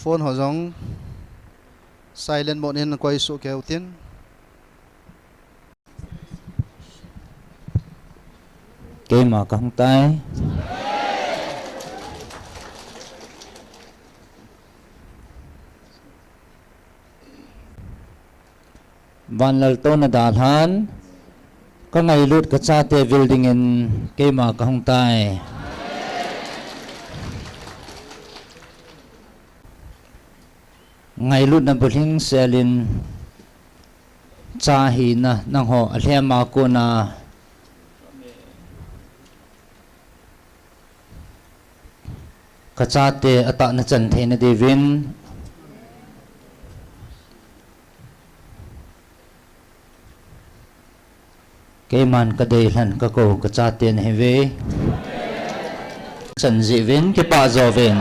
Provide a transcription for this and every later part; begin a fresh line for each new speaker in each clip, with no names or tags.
phone ho jong silent mode in koi su keu tin
cái mà không tay van lal to na dal han có ngày lút cái cha te building in cái mà không tay ngày lút na building selin cha hi na nang ho alhem ma ko na kacate ata na chan the na devin cái man ka dei hlan ka ko kacate na heve chan ji vin ke pa zo vin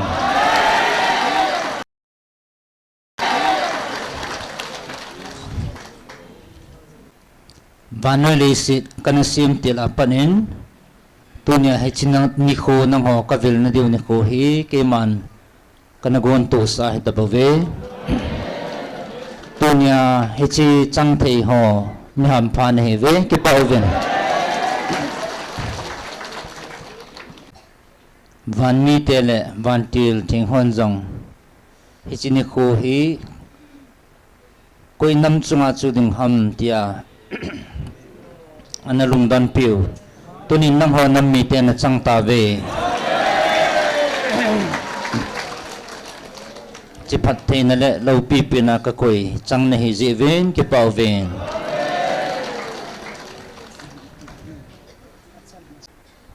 vanoi sit kana sim til apanin tunia hechinang ni kho nang ho ka vil na diu ni kho hi ke man kana gon to sa hi tabave tunia hechi chang thei ho ni ham phan he ve ke pa oven van mi tele van til thing hon jong hechi ni kho hi koi nam chunga chu ding ham tia ana lungdan piu tunin nang ho nam mi te na chang ta ve chi phat the na le lo pi pi na ka koi chang na hi ji ven ke pau ven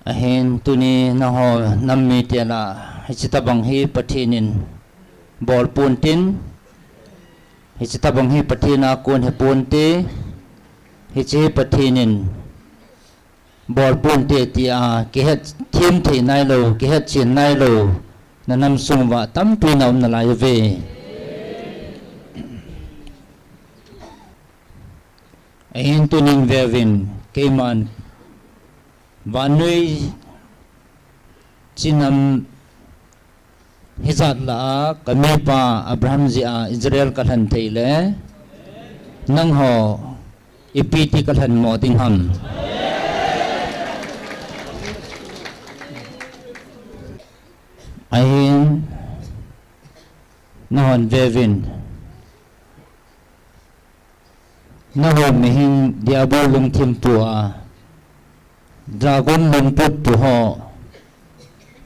a hen tuni na ho nam mi te la hi ta bang hi pathinin bol pun tin hi ta bang hi pathina kun he pun te hi chi pathinin bol pun te tia ke het thim the nai lo ke het chin nai lo na nam sung wa tam pi na na lai ve ain tuning vevin ke man vanui chinam hizat la kamepa abraham ji a israel ka than theile nang ho ipiti ka than mo ting ham ahin nahon vevin nahon mihin diabo lung thim tua dragon lung put tu ho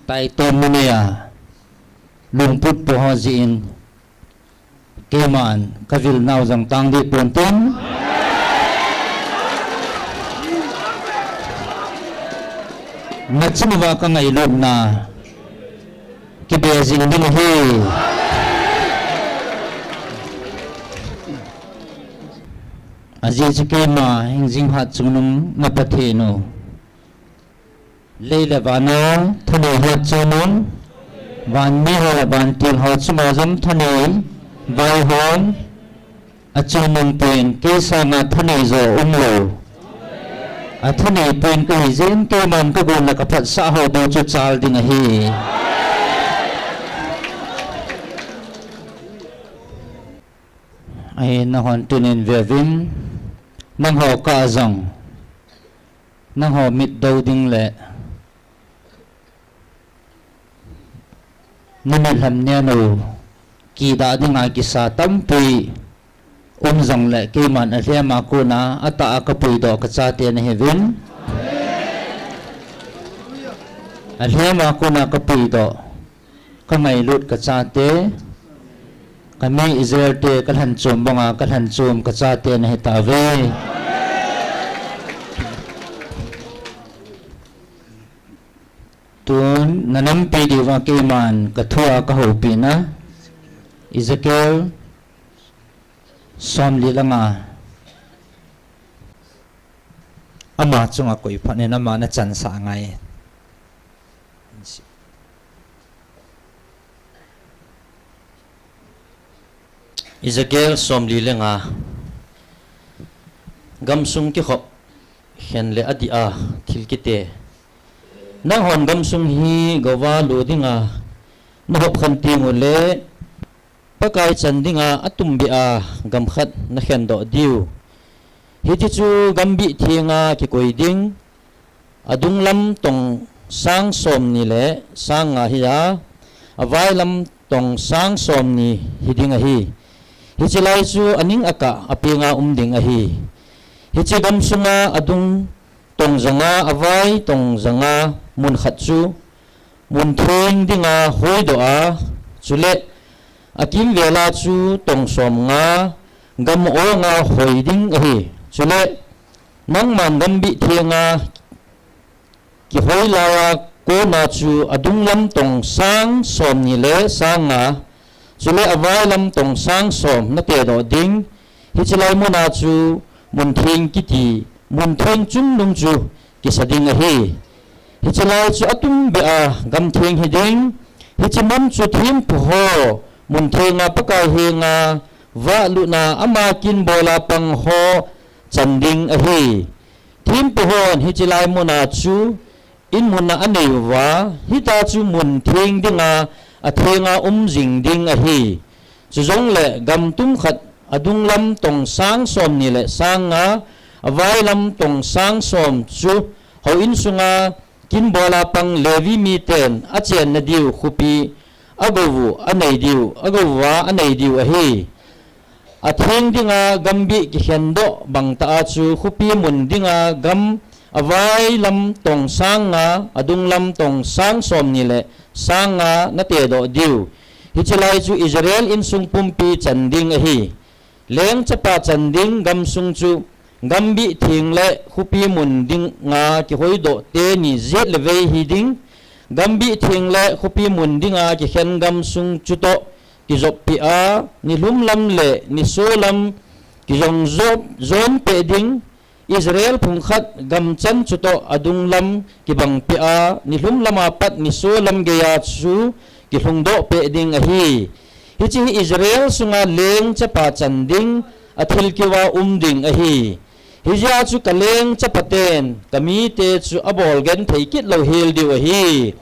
tai tom munia lung put tu ho zin keman kavil naw jang tang di ponton nachniwa ka ngai lom na ki bezing din hi aji chike ma hingjing hat chunum na pathe no leila bano thone hat chunum van mi ho ban til ho chuma jam thone vai hom achunum pen ke sa na thone zo umlo a thone pen ka hi zen ke man ka gon la ka phat sa ho do chu chal ding hi ai na hon tunin vevin nang ho ka zong nang ho mit do ding le nami lam nya no ki da ding a ki sa tam pui zong le ke man a hle ma ko na ata ka pui do ka cha te na hevin a hle ma ko na ka pui do ka ngai lut ka cha te kami Israel te kalhan chum bonga kalhan chum ka cha te na heta ve tun nanam pe di wa ke man ka thua ka ho pi na Ezekiel som li langa ama chunga koi phane na ma na chan sa ngai
Ezekiel som li lenga gamsung ki khop hen le adia thil kite nang hon gamsung hi gowa lo dinga no hop khan ti ngole pakai chandinga atumbia gamkhat na khendo diu hiti chu gambi thinga ki koiding adung lam tong sang som ni le sanga hiya avai lam tong sang som ni hidinga hi hichilai chu aning aka apinga umding a hi hichi gam sunga adung tong zanga avai tong zanga mun khat chu mun thing dinga hoido a chule akim vela chu tong som nga gam o nga hoiding a hi chule nang man gam bi thinga ki hoilawa ko na chu adung lam tong sang som ni le sanga chule avai lam tong sang som na te do ding hichilai mo na chu mun thing kiti mun thing chung nung chu ki sading a hi hichilai chu atum be a gam thing hi ding hichimam chu thim pu ho mun thinga pakai hinga wa lu na ama kin bola pang ho chanding a hi thim pu hon hichilai mo na chu in mun na anei wa hita chu mun thing dinga a thenga jing ding a hi chu zong le gam tum khat adung lam tong sang som ni le sanga avai lam tong sang som chu ho in sunga kin bola pang levi mi ten a chen na diu khupi agowu anei diu agowa anei diu a hi a theng dinga gambi ki hendo bangta chu khupi mun dinga gam avai lam tong sanga adung lam tong sang som ni le sanga na te do diu hichilai chu Israel in sung pumpi chanding a hi leng chapa chanding gam sung chu gambi thing le khupi mun ding nga ki hoido te ni zet le ve hi ding gambi thing le khupi mun dinga ki khen gam sung chu to ki zop pi a ni lum lam le ni so lam ki jong zon pe ding Israel phung khat gam chan chu to adung lam ki bang pi a ni lum lama pat ni so lam ge ya chu ki hlung do pe ding a hi hichi Israel sunga leng chapa chanding athil kiwa ding a hi hija chu kaleng chapaten kami te chu abol gen theikit lo hil diu a hi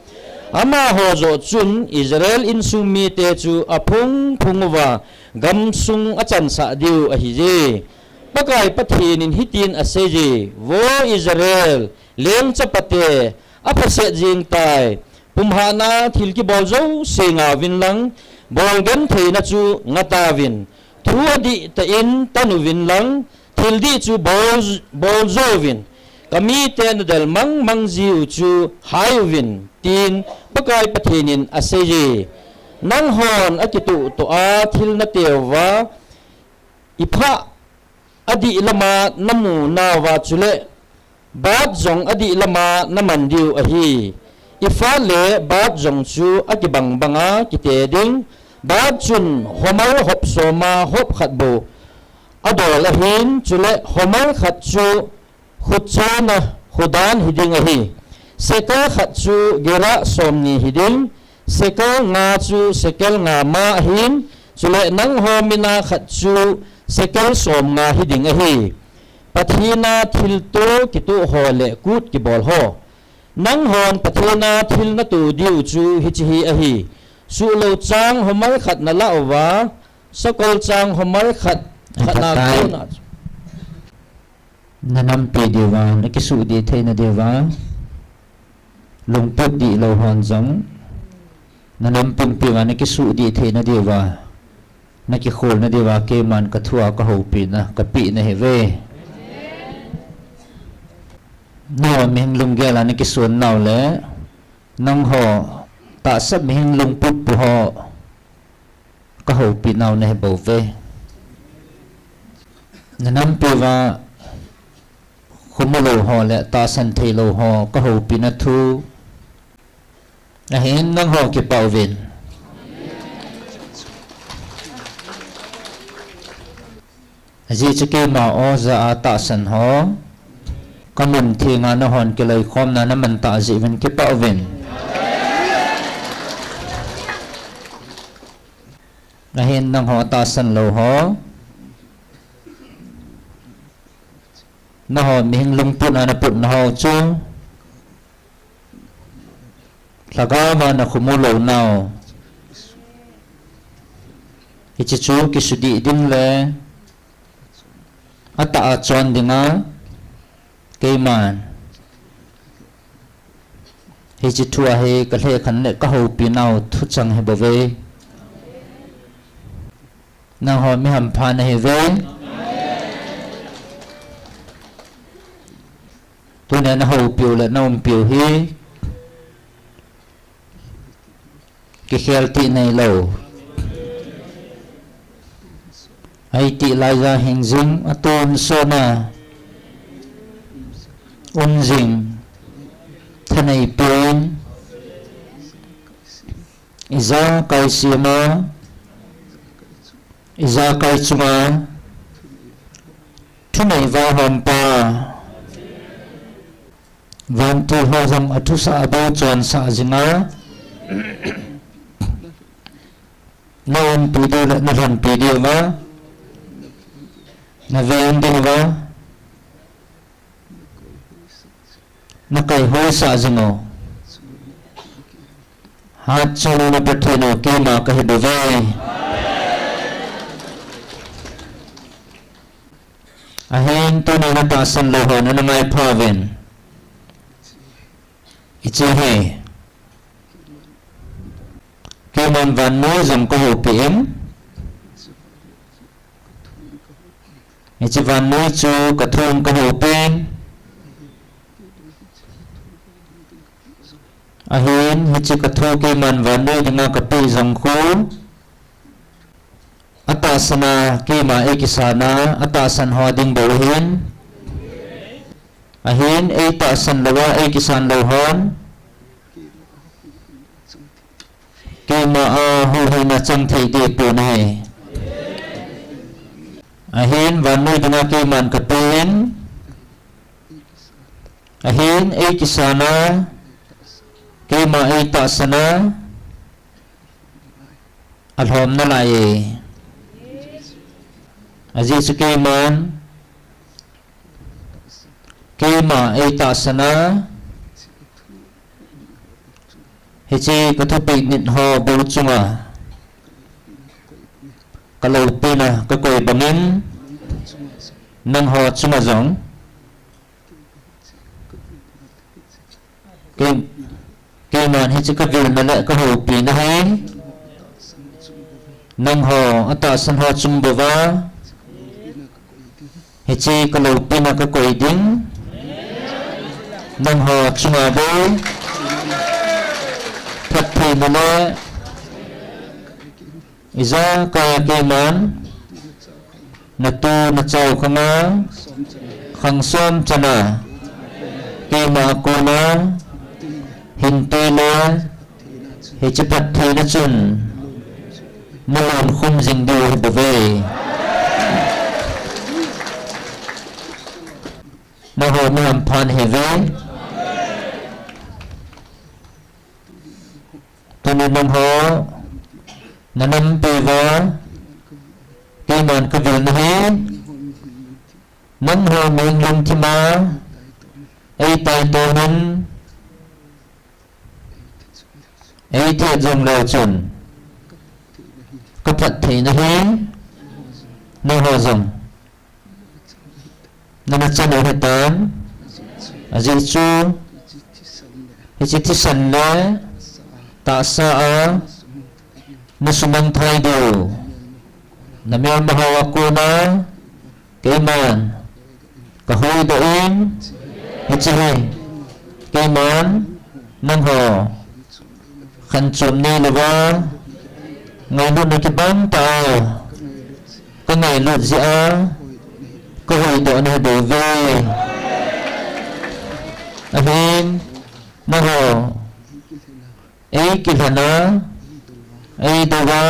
ama ho zo chun Israel in sumi te chu aphung phungwa gam sung achan sa diu a hi je pakai pathin in hitin aseji wo Israel leng chapate apase jing tai pumhana thil ki bol zo singa win lang bol gen theina chu ngata win thuadi ta in tanu win lang thil di chu bol zo win kami ten del mang jiu chu hai win tin pakai pathin in aseji nang hon akitu to a thil na tewa ipha adi lama namu na wa chule bat jong adi lama naman diu a hi ifa le bat jong chu akibang banga kite ding bat chun homal hop soma hop khat bo adol a hin chule homal khat chu khuchana khudan hiding a hi seka khat chu gera somni hiding seka nga chu sekel nga ma hin chule nang homina khat chu sekel som nga hiding a hi pathina thil to kitu hole kut ki bol ho nang hon pathina thil na tu diu chu hichi hi a hi su lo chang homal khat na la wa sakol chang homal khat khana ko na
nanam pe dewa na kisu di theina dewa lungput di lo hon jong nanam pum pe wa na kisu di theina dewa na ki khol na dewa ke man ka thua ka ho pi na ka pi na he ve no ming lung ge la na ki sun naw le nang ho ta sab ming lung put pu ho ka ho pi naw na he bo ve na nam pe wa khumulo ho le ta san thei lo ho ka ho pi na thu na hin nang ho ki pau vin ji chike ma o za ata san ho kamun thinga na hon ke lai khom na na man ta ji ven ke pa ven na hin nang ho ta san lo ho na ho ming lung pun na put na ho chu laga ma na khumulo nao hi chi chu ki su di ding le ata a chon dinga ke man hi chi thua he ka le khan le ka ho pi nau thu chang he ba ve nang ho mi ham phan he ve tu ne na ho piu le nom piu hi ki khel ti nei lo ai ti lai ra hình ding aton sona jing thanai pen iza kai sima iza kai chuma thunai va hom pa van tu ho jam athu sa ba chon sa jinga non pi do na ran pi dio ma na ven ding va na kai ho sa jingo hat cholo na patheno ke ma ka he do vai a hen to na ta san lo ho na mai phaven ichi he ke man van no jam ko ho pm ichi van no chu ka thum ko ho pen a hen ichi ka thu ke man van no dinga ka pe jang khu ata sana ke ma ekisana ata san ho ding bo hen a hen e ta san lawa ekisan lo hon ke ma a ho ho na chang thei de pu nai a hen van no dinga ke man ka pen a hen ekisana ke ma e ta sana al hom na lai aji su ke man ke ma e ta sana he che ka thu pe nit ho bo chunga ka lo pe na ka koi bangin nang ho chunga jong ke man he che ka vil na le ka ho pi na hai nang ho ata san ho chung bo wa he che ka lo pe na ka koi ding nang ho chunga bo thật thì mà nó iza kaya ke man na tu na chau khama khang som chana ke ma ko na hin te na he chapat the na chun malon khum jing do de ve na ho nam phan he ve tunin nam ho nanam pe va ke man ka vil na he nam ho meng lum thi ma ai tai to nan ai the jom lo chun ka phat thei na he na ho jom na chan ho tan aji chu he chi thi san le ta sa a na sumang thai do na mel mahawa ko na ke man ka hoi do in he chi hai ke man nang ho khan chum ni lawa ngai lu na ki bam ta ka ngai lu ji a ka hoi do na do ve amen na ho ai kilhana ai dawa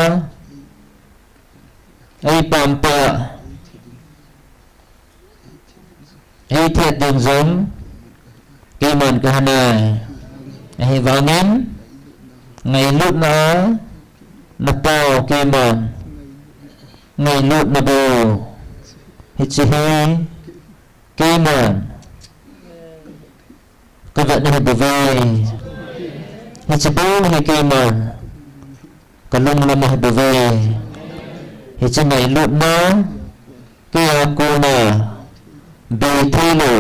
ai pampa ai thiệt đường giống cái mòn cái hana ai vangin ngày lúc nó bao cái mòn ngày lúc nó bồ hết chi cái mòn cái vật này bồ về hết chi bố hay cái mòn cái lông là một bồ về hi chi ngai lut na ke aku na be thilu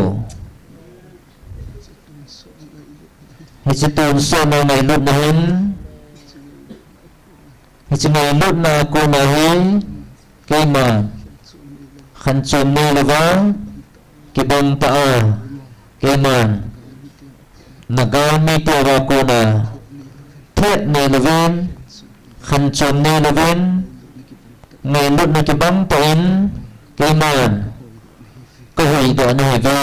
hi chi tun so na ngai lut na hin hi chi ngai lut na aku na hi ke ma khan chom ne lawa ke bang ta a ke man nagami te wa ko na thiet ne lawen khan chom ne lawen ngai lut na ke bang ta in ke man ko hoi do ne ve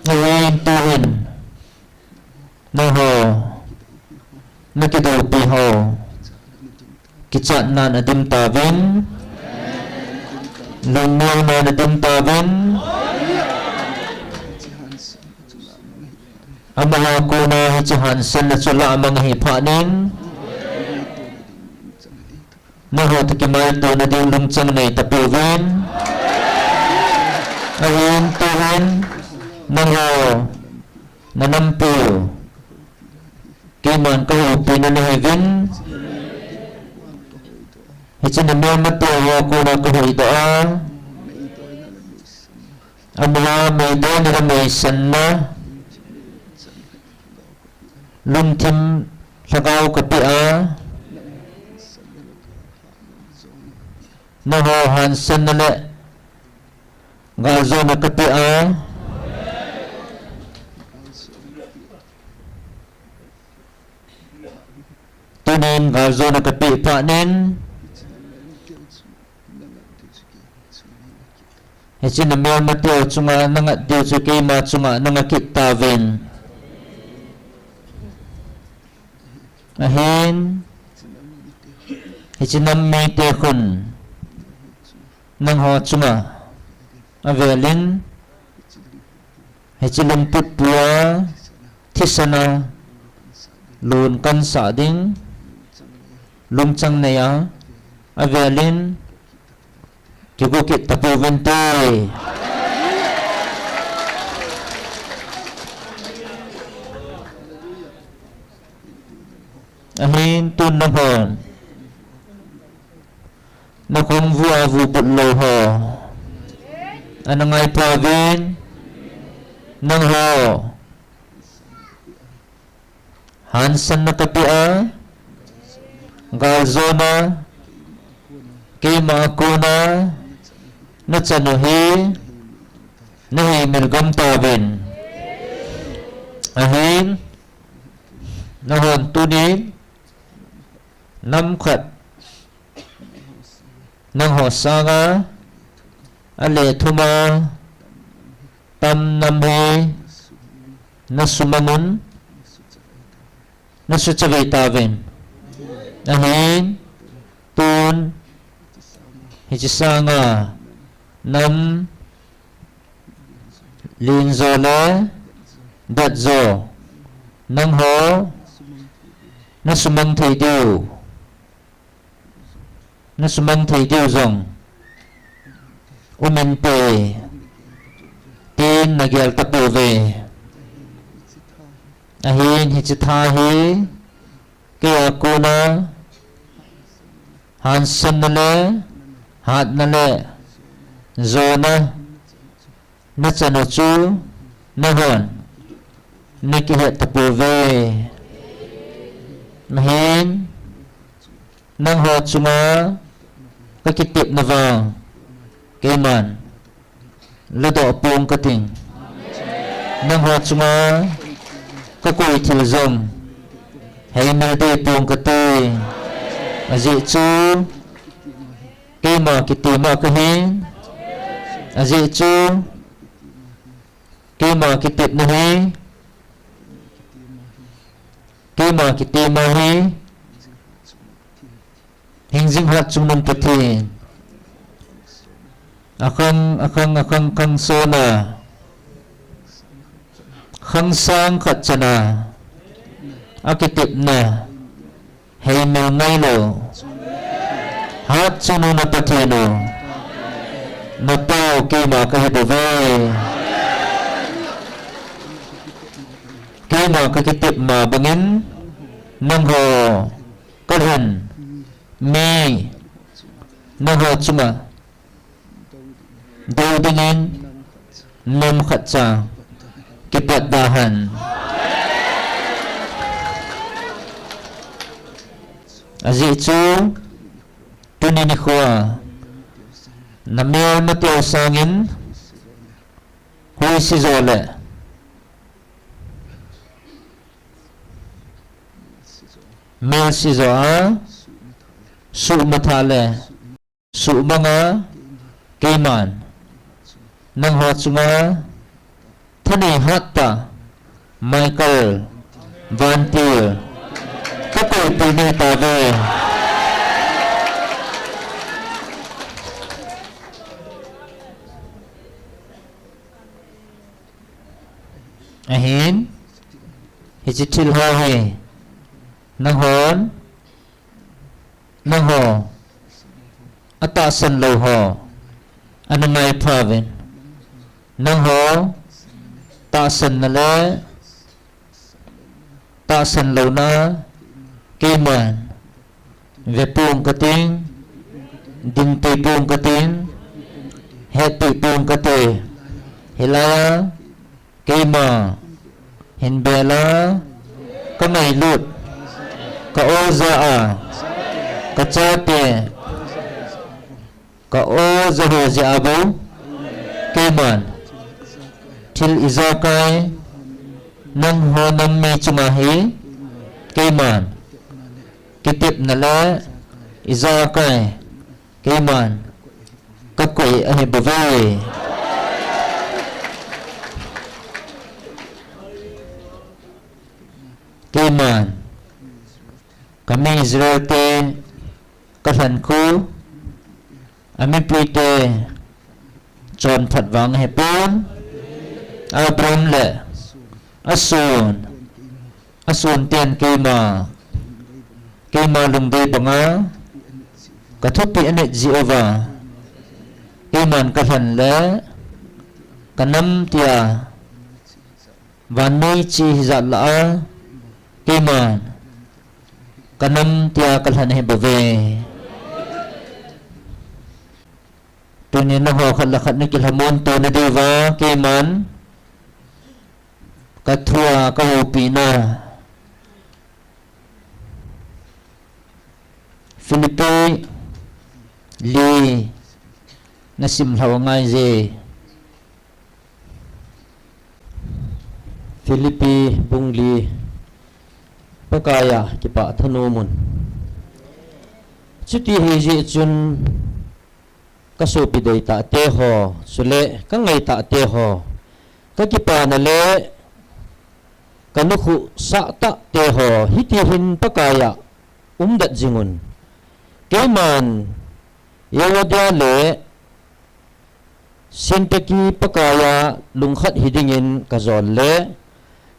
ngai tu hin na ho na ke do pi ho ki chat nan adim ta ven lung nang nan adim ta ven amaha ko na hi chahan san na chula amang hi pha ning na ho ta ki mai to na ding lung chang nei ta pu ven awin to ven na ho na nam pu ke man ko pi na ne ven hi chen na ma to wa ko na ko hi da amaha me do na me san na lung thim lagau ka pi a na ho han san na le ga zo na ka pi a tunin ga zo na ka pi pa nen hi chin na ma teo chunga nanga teo chu ke ma chunga nanga kit ta ven ahin hi chin nam me te khun nang ho chunga avelin hi chin lum put pua thisana lun kan sa ding lum chang ne ya avelin ki ko kit tapu vente ahin tun na hon na kong vua vu put lo ho anangai pa ven nang ho hansan na kapi a gal zona ke ma ko na chanu hi na hi milgam ta ven ahin na hon tu ni nam khat nang ho sanga ale thuma tam nam he na sumanun na su chavai ta ven ahin tun hi chi sanga nam lin zo le dat zo nang ho na sumang thei deu na sumang thei deu zong umen pe tin na gyal ta pu ve ahin hi chi tha hi ke aku na han san na le hat na le zo na chanu chu na hon na ki het ta pu ve mahin nang ho chunga ka kitip na vang ke man lo do pung ka ting nang ho chunga ka koi thil zom hei na de pung ka te aji chu ke ma kiti ma ka hin aji chu ke ma kitip na hi ke ma kiti ma hi hingjing hat chung nung pathin akang sona khang sang khat chana akitip na hei me ngai lo hat chunu na pathino na tao ke ma ka he ve ke ma ka kitip ma bangin nang ho kadhan
mi na ho chuma do dingin nam khatsa kipat dahan azi chu tunin khwa namel matyo sangin hui si zole mel si zo a su mathale su manga keiman nang ho chunga thani hatta Michael Van Tier kakoi pine ta ve ahin hichitil ho he nang ho atasan lo ho anamai pravin nang ho tasan na le tasan lo na keman ve pung kating ding te pung kating happy pung kate hilaya kema hinbela kamay lut ka oza a ka chape ka oza ho zi abu keman til izakai nang ho nam me chumahi keman kitip nala izakai keman kakoi ahi bavai keman kami Israel te kathan khu ami pite chon phat wang he pon Abraham le asun ten kema lung de banga kathopi anet Jehovah keman kathan le kanam tia vanai chi hizat la keman kanam tia kalhan he bave tunin na ho khalakhat ni kilhamon to na deva keman kathua ka upina Philippi li nasim ngai je
Philippi bungli pakaya kipa thanumun chuti heji chun kasopi dei ta te ho sule ka ngai ta te ho ka kipa na le kanukhu sa ta te ho hiti hin pakaya umdat jingun keman yawada le sintaki pakaya lungkhat hidingin kazon le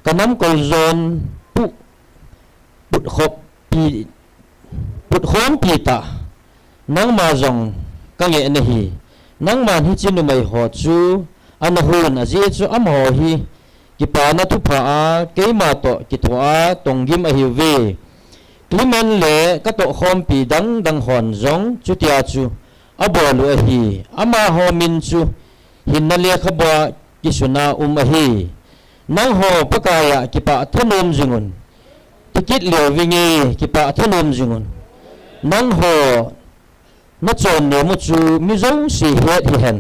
kanam kolzon bụt khom pi ta nang ma jong ka nge na hi nang man hi chinu mai ho chu an hun a ji chu am ho hi ki pa na thu pha a ke ma to ki thwa tong gim a hi ve kliman le ka to khom pi dang hon jong chu tia chu a bo lu a hi ama ho min chu hin na le khabwa ki suna a hi nang ho pakaya ki pa thanom jingun tikit leo vingi kipa thanom jingun nang ho na chon ne mu chu mi zo si het hi hen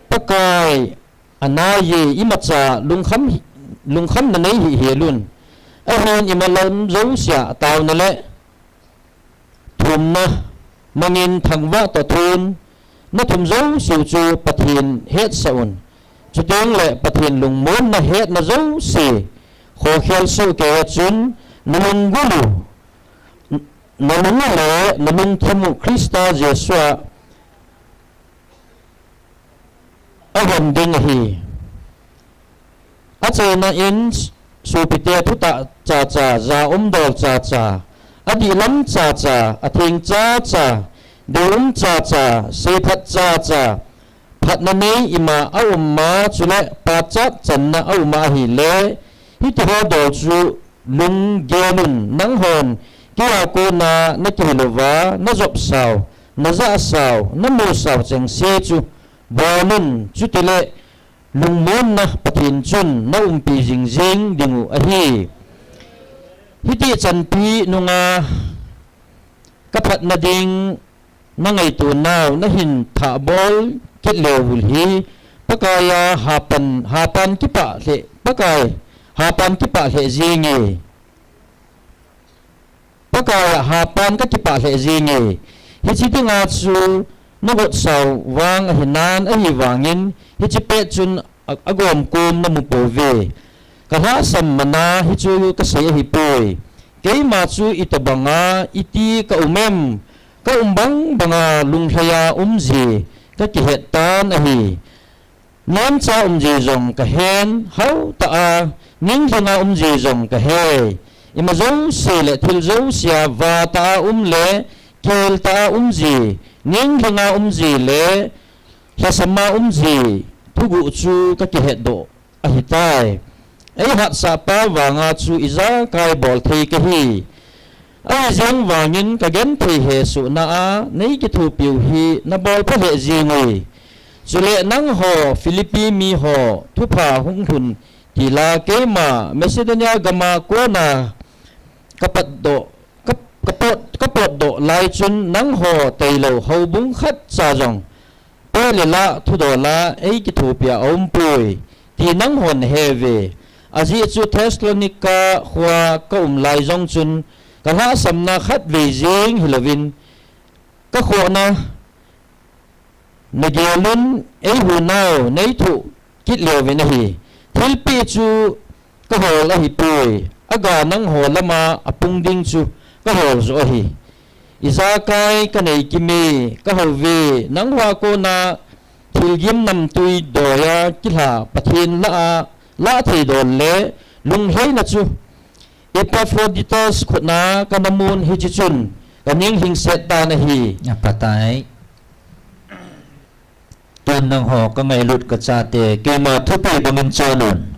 pakai anaye imacha lungkham na nei hi helun a hon imalam zo sia taw na le thum na mangin thangwa to thun na thum zo su chu pathin het saun chu dong le pathin lungmon na het na zo si kho khel su ke chun namun gulu namun le namun thamu Krista Yeshua awan ding hi achena in supite thuta cha za dol cha adi lam cha athing cha deum cha sephat cha phat na nei ima auma chule pa cha channa auma hi le hi to do chu lung gelun nang hon
kia cô na kilova na job sao na za sao na mu sao cheng se chu bonun chu tile lungmon na patin chun na umpi jing jing dingu ahi hiti chanpi nunga kapat na ding na ngai tu naw na hin tha bol kit lewul hi pakaya hapan kipa le pakai hapan kipa le jingi pakaya hapan ka kipa le jingi hi chi tinga chu no bot saw wang hinan a hi wangin hi chi pe chun agom kum na mu pove ka ha sammana hi chu ka sei hi poi kei ma chu itabanga iti ka umem ka umbang banga lunghlaya umji ka ki hetan a hi nam cha umji jong ka hen hau ta a ning hanga umji jong ka he ima zo se le thil zo sia va ta le kel ta umji ning hanga umji le hasama umji thugu chu ka ki het do a hi tai ai hat sa pa wanga chu iza kai bol thei ka hi ai jang wangin ka gen thei he su na a nei ki thu piu hi na bol pa he jingoi chule nang ho Philippi mi ho thupa hung hun tila kema Macedonia gama ko na kapat do kapot do lai chun nang ho tailo ho bung khat sa jong pa le la thu do la ei ki thu pia om pui ti nang hon heve aji chu Thessalonica khwa ka lai jong chun ka la samna khat ve jing hilovin ka kho na nagelun ei hu naw nei thu kit leve na hi thil pi chu ka ho la hi pui aga nang ho lama apung ding chu ka ho zo hi isa kai ka nei kimi ka ho ve nang wa ko na thil gim nam tui doya kilha pathin la thei don le lung hei na chu Epaphroditus khutna ka namun hi chun kaning hing set ta na hi
patai tuan nang ho ka ngai lut ka cha te ke ma thupi bangin chonon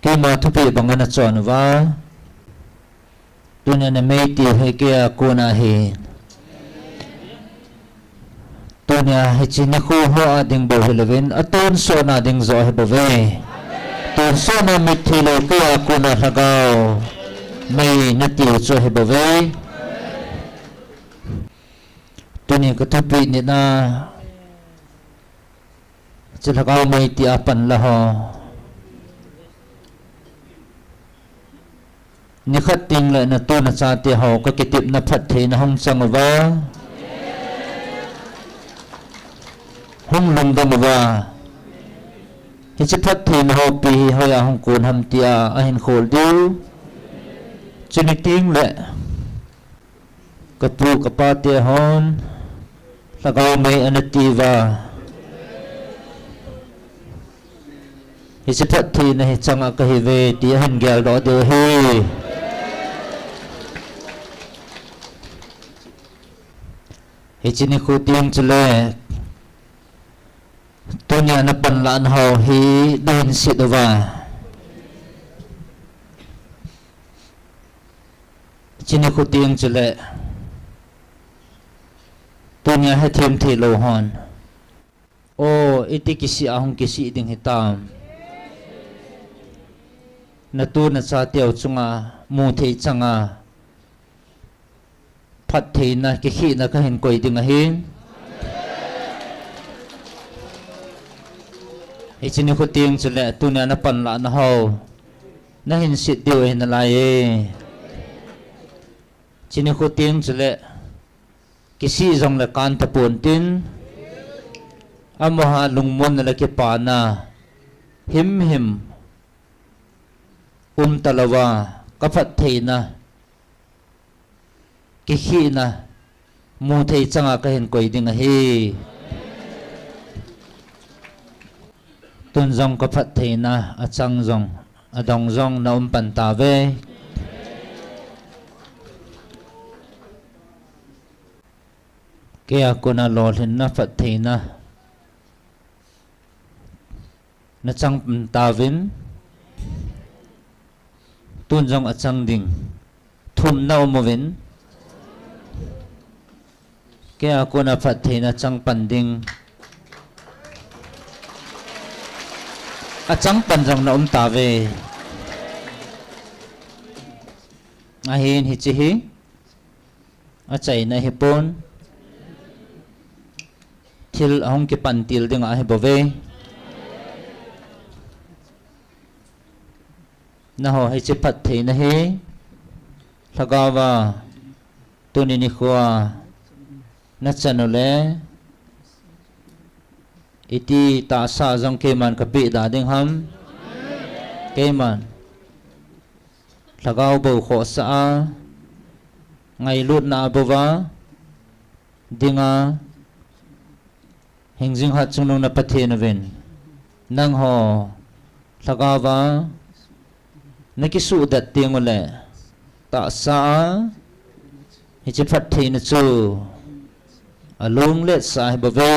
ke ma thupi bangana chon wa tunya na mei ti he ke ko na hi tunya he chin khu ho ading bo helven aton so na ding zo he bove ton so na mit thilo ke ko na hagao mei na ti cho he bove tunya ka thupi ni na chilhagao mei ti apan la ho ni khat ting le na to na cha te ho ka kitip na phat the na hong chang wa hong lum dam wa hi chi phat the na ho pi ho ya hong kun ham tia a hin khol du chini ting le ka pu ka pa te hon lagaw mai anati wa hi chi phat the na hi changa ka hi ve ti han gel do de he hi chini khu tiang chule tunya na panlan ho hi din sidwa chini khu tiang chule tunya ha them thi lo hon o iti kisi ahong kisi ding hitam na tu na cha teo chunga mu thei changa phat thei na ki khi na ka hin koi ding a hin hi chini khu tiang chule tunya na pan la na ho na hin sit dio hin la ye chini khu tiang chule kisi jong la kan ta pon tin amoha lungmon la ki pa na him talawa kaphat thei na ki khi na mu thei changa ka hin koi ding a hi tun jong kaphat thei na achang jong adong jong na pan ta ve kaya ko na lol hin na phat thei na chang pan ta vin tun jong achang ding thum nau movin ke akona phat theina chang panding achang panjang na ta ve ahin hi chi hi achai na hi pon thil ahong ke pantil ding a he bove na ho hi chi phat thei na he thagawa tuni ni khwa na chanule iti ta sa jong ke man ka pi da ding ham ke man thagaw bo kho sa ngai lut na bova dinga hingjing hat chunung na pathe na ven nang ho thagawa nakisu dat tiang ole ta sa hi chi phat thei na chu along let sa hi ba ve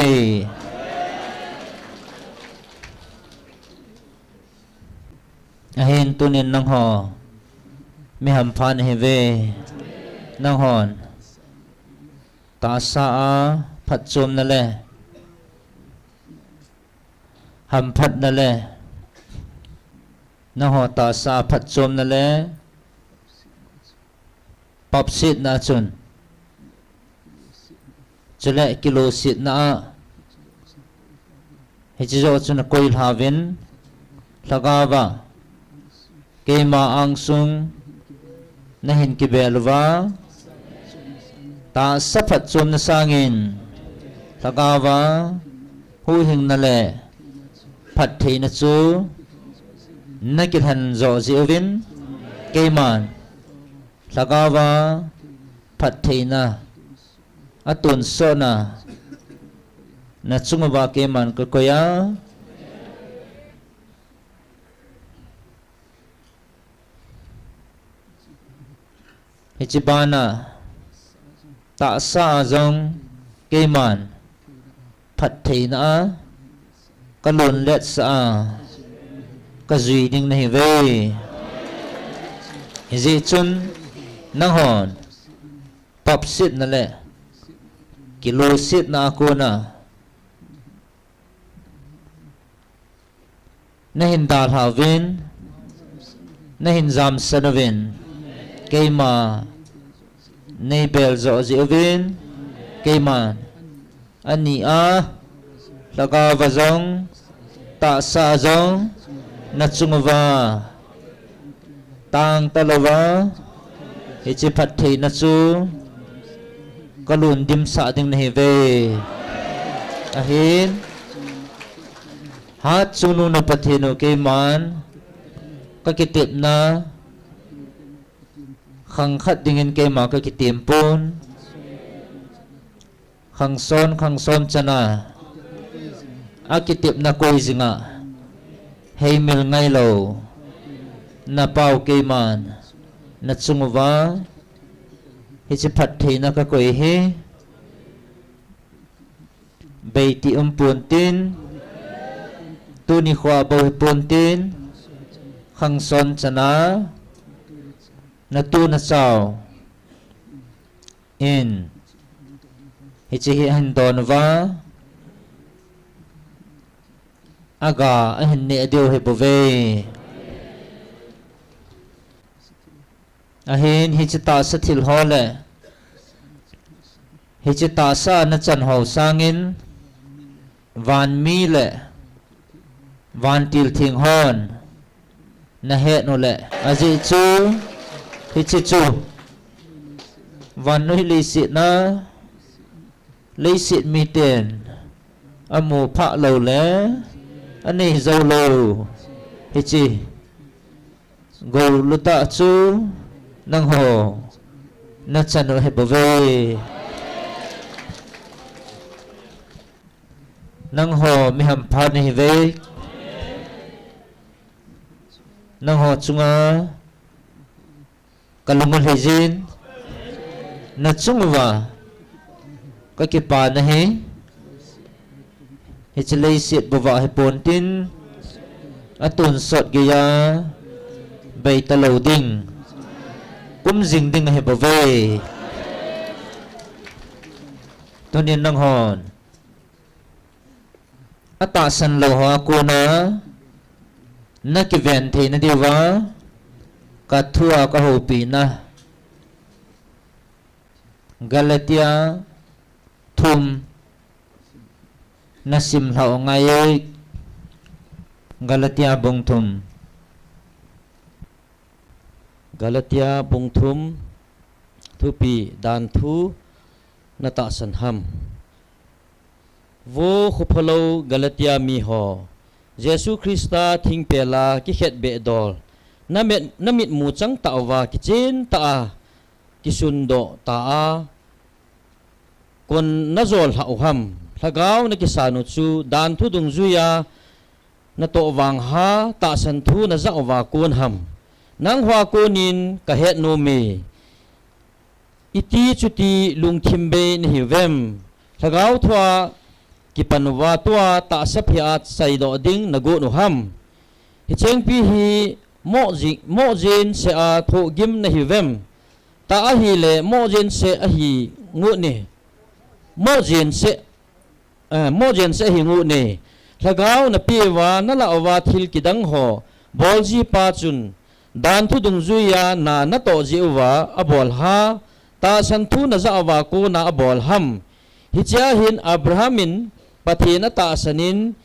ahin tunin nang ho mi ham phan he ve nang hon ta sa phat chom na le ham phat na le na ho ta sa phat chom na le pop sit na chun chule kilo sit na he chi jo chun koil havin lagawa ke ma ang sung na hin ki belwa ta sa phat chom na sangin lagawa hu hing na le phat thei na chu nakil han zo ziovin keman lagawa phat theina atun so na chungwa keman ko koya hichibana ta sa jong keman phat theina kalon let sa ka zui ding na hi ve hizi chun nang hon pop sit na le kilo sit na ko na hin dal havin na hin zam sanavin keima nei bel zo ziovin keima ani a laga vazong ta sa zong na chungwa tang talawa hichi phat thei na chu kalun dim sa ding na hi ve ahin hat chunu na pathino ke man ka kitip na khang khat dingin ke ma ka kitim pon khang son chana akitip na koi zinga hei mil ngai lo na pau ke man na chungwa hichi phat thei na ka koi he beiti pun tin tu ni khwa bo pun tin khang son chana na tu na sao in hichi hi han don wa aga ahin ne deu he bove ahin hichita sa thil hole hichita sa na chan ho sangin van mi le van til thing hon na he no le aji chu hichi chu van noi li sit na li sit mi ten amu pha lo le ani zo lo hichi go luta chu nang ho na chano he bove nang ho mi ham pha ni ve nang ho chunga kalungon hejin na chungwa ka ki pa na he hichlei sit bova he pontin atun sot gaya bay ta lâu ding kum jing ding he bave tunin nang hon ata san lo ha ko na ki ven the na diwa ka thua ka ho pi na Galatia thum nasim hao ngay Galatia bong thum
Galatia bung thum thu pi dan thu na ta san ham vô khupalo Galatia mi ho Jesus Christa thing pela ki khet be dol na mit mu chang ta wa ki chen ta ki sun do ta a kon na zol ha ham lagaw na ki sanu chu dan thu dung zuya na to wang ha ta san thu na za wa kon ham nang hwa konin ka het no me iti chuti lung thimbe ni hivem lagaw thwa ki panwa tua ta saphiat saido ding nago no ham hi cheng pi hi mo jin se a tho gim na hivem ta a hi le mo jin se a hi ngu ni mo jin se hi ngu ni lagaw na pi wa na la wa thil ki dang ho bolji pa chun dan thu dung zuya na to jiwa abol ha ta san thu na za wa ko na abol ham hi cha hin abrahamin pathina ta sanin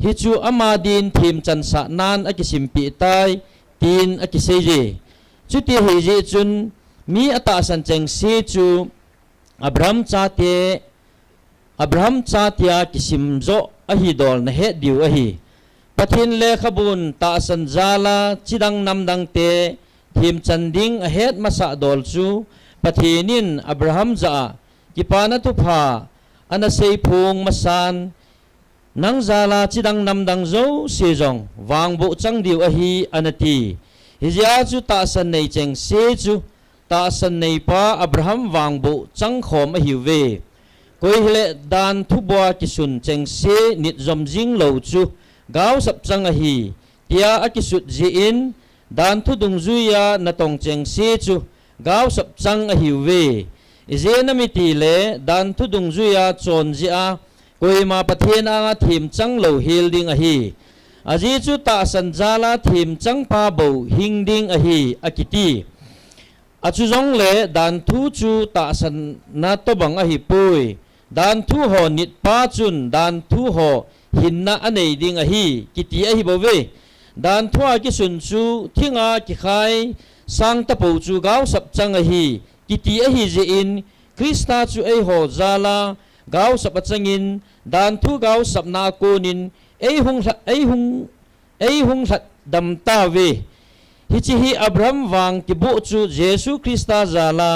hi chu amadin thim chan sa nan akisim pi tai tin akiseje chuti hi je chun mi ata san cheng si chu abraham chatia kisim zo ahi dol na he diu ahi pathin le khabun ta san jala chidang namdang te thim chanding a het masa dol chu pathinin abraham za kipana tu pha ana sei phung masan nang jala chidang namdang zo se jong wang bo chang diu ahi anati hizia chu ta san nei cheng se chu ta san nei pa abraham wang bo chang khom ahi ve koi hele dan thu bwa ki sun cheng se nit zom jing lo chu gaw sap chang ahi tia akisut ji in dan thu dung zuya na tong cheng se chu gaw sap chang ahi ve ize namiti le dan thu dung zuya chon ji a koi ma pathen anga thim chang lo hil ding ahi aji chu ta san jala thim chang pa bo hing ding ahi akiti achu jong le dan thu chu ta san na to bang ahi pui dan thu ho nit pa chun dan thu ho hinna anei ding ahi kiti ahi bove dan thua ki sun chu thinga ki khai sang ta po chu gaw sap chang ahi kiti ahi je in krista chu ei ho jala gaw sap changin dan thu gaw sap na konin ei hung dam ta ve hichi hi abraham wang ki bu chu jesu krista jala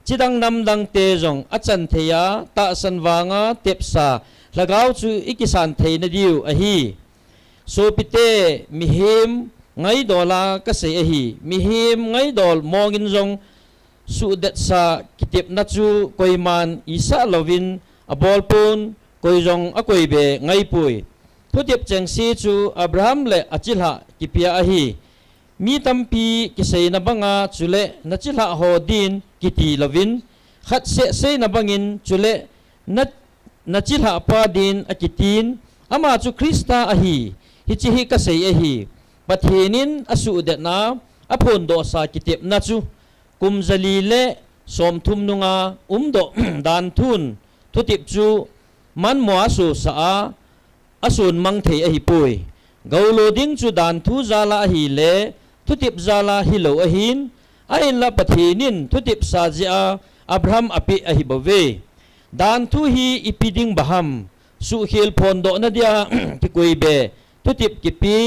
chidang nam dang te jong achan theya ta san wanga tepsa lagaw chu ikisan theina diu ahi so pite mihim ngai dola ka se ahi mihim ngai dol mongin jong su det sa kitip na chu koiman isa lovin abol pun koi jong akoi be ngai pui thutip cheng si chu abraham le achilha kipia ahi mi tampi kisei na banga chule na chilha ho din kiti lovin khat se na bangin chule na chilha pa din akitin ama chu krista ahi hichi hi kasei ahi pathinin asu de na aphon do sa kitip na chu kumzali le som thum nunga umdo dan thun thutip chu man mo asu sa asun mang thei ahi pui gaulo ding chu dan thu jala ahi le thutip jala hilo ahin ain la pathinin thutip sa ja abraham api ahi bove dan thu hi ipiding baham su khil phondo na dia tikoi be thutip kipi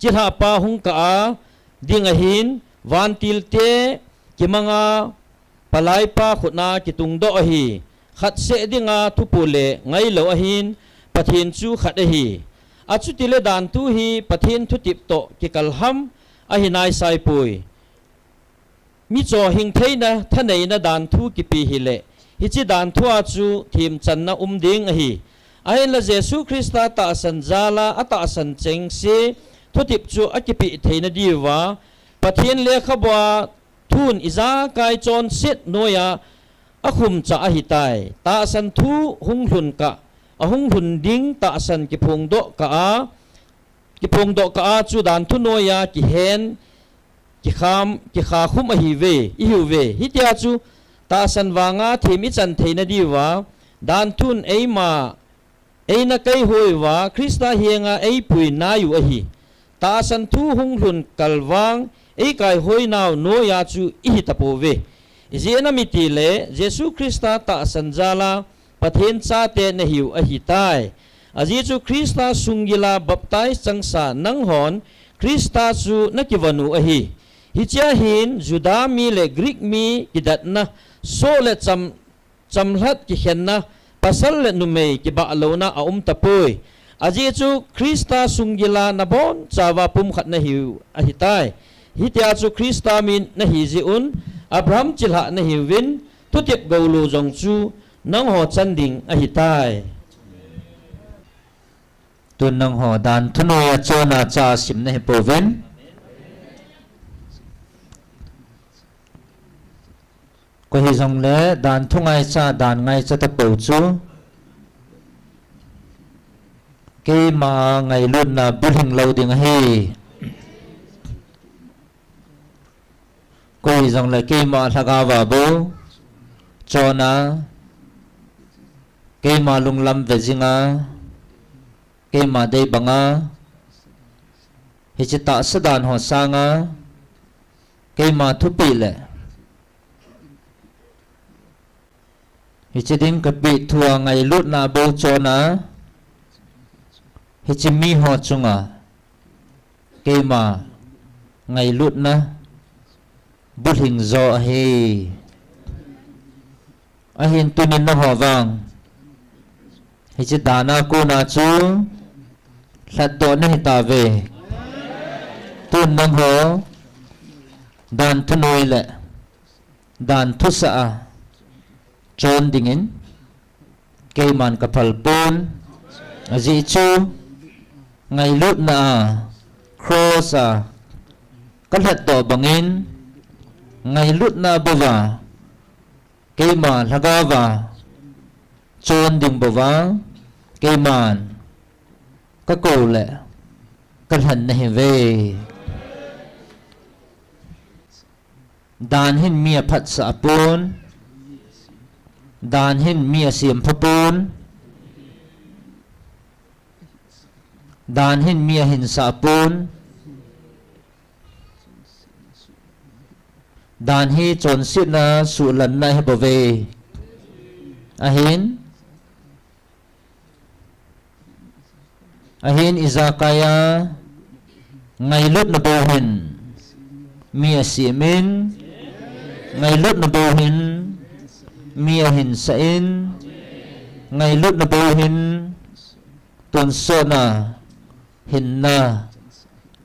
chilha pa hung ka ding ahin wantil te kimanga palai pa khutna kitung do ahi khat se dinga thupule ngai lo ahin pathin chu khat ahi achu tile dan tu hi pathin thutip to kikalham ahinai sai pui mi cho hing theina thanei na dan thu kipi hi le hichi dan thu achu thim channa ding ahi ahin la jesu krista ta san jala ata san cheng se thutip chu akipi theina diwa pathian le khawa thun iza kai chon sit noya akhum cha ahitai ta san thu hung hun ka ahung hun ding ta san ki phung do ka a chu dan thu noya ki hen ki kha khum a hi ve i hu ve hi tia chu ta san wanga themi chan theina diwa dan thun eima eina kai hoi wa krista hianga ei pui na yu a hi ta san thu hung hun kalwang ei kai hoi naw no ya chu i tapo ve izena miti le jesu krista ta san jala pathen cha te na hiu a hi tai aji chu krista sungila baptize changsa nang hon krista chu nakivanu a hi hicha hin juda mi le greek mi kidat na so le chamhlat ki henna pasal le numei ki ba alona a tapoi aji chu krista sungila na bon chawa pum khat na hiu a hitai hitia chu krista min na hi ji un abraham chilha na hi win tutip golu jong chu nang ho chanding a hitai
tun nang ho dan thunoya chona cha sim na hi poven ko hi jong le dan thungai cha dan ngai cha ta po chu ke ma ngai lun na buling lo ding hi ko hi jong le ke ma thaga wa bo chona ke ma lung lam ve jinga ke ma dei banga hi chita sadan ho sanga ke ma thupi le hichiding kapi thua ngai lut na bo chona hichimi ho chunga kema ngai lut na buling zo he ahin tunin na hawang hichidana ko na chu hladdo na hitave tun nang ho dan thunoi le dan thusa chon dingin keiman kapal pon aji chu ngai lut na cross a kalhat to bangin ngai lut na bawa keiman hagawa chon ding bawa keiman ka ko le kalhan na ve dan hin mia phat sa pon dan hin mia siam phapon dan hin mia hin sapon dan hi chon sit na su lan na he bove ahin izakaya ngai lut na bohin mia siamin ngai lut na bohin mia hin sain ngai lut na bohin ton so na hin na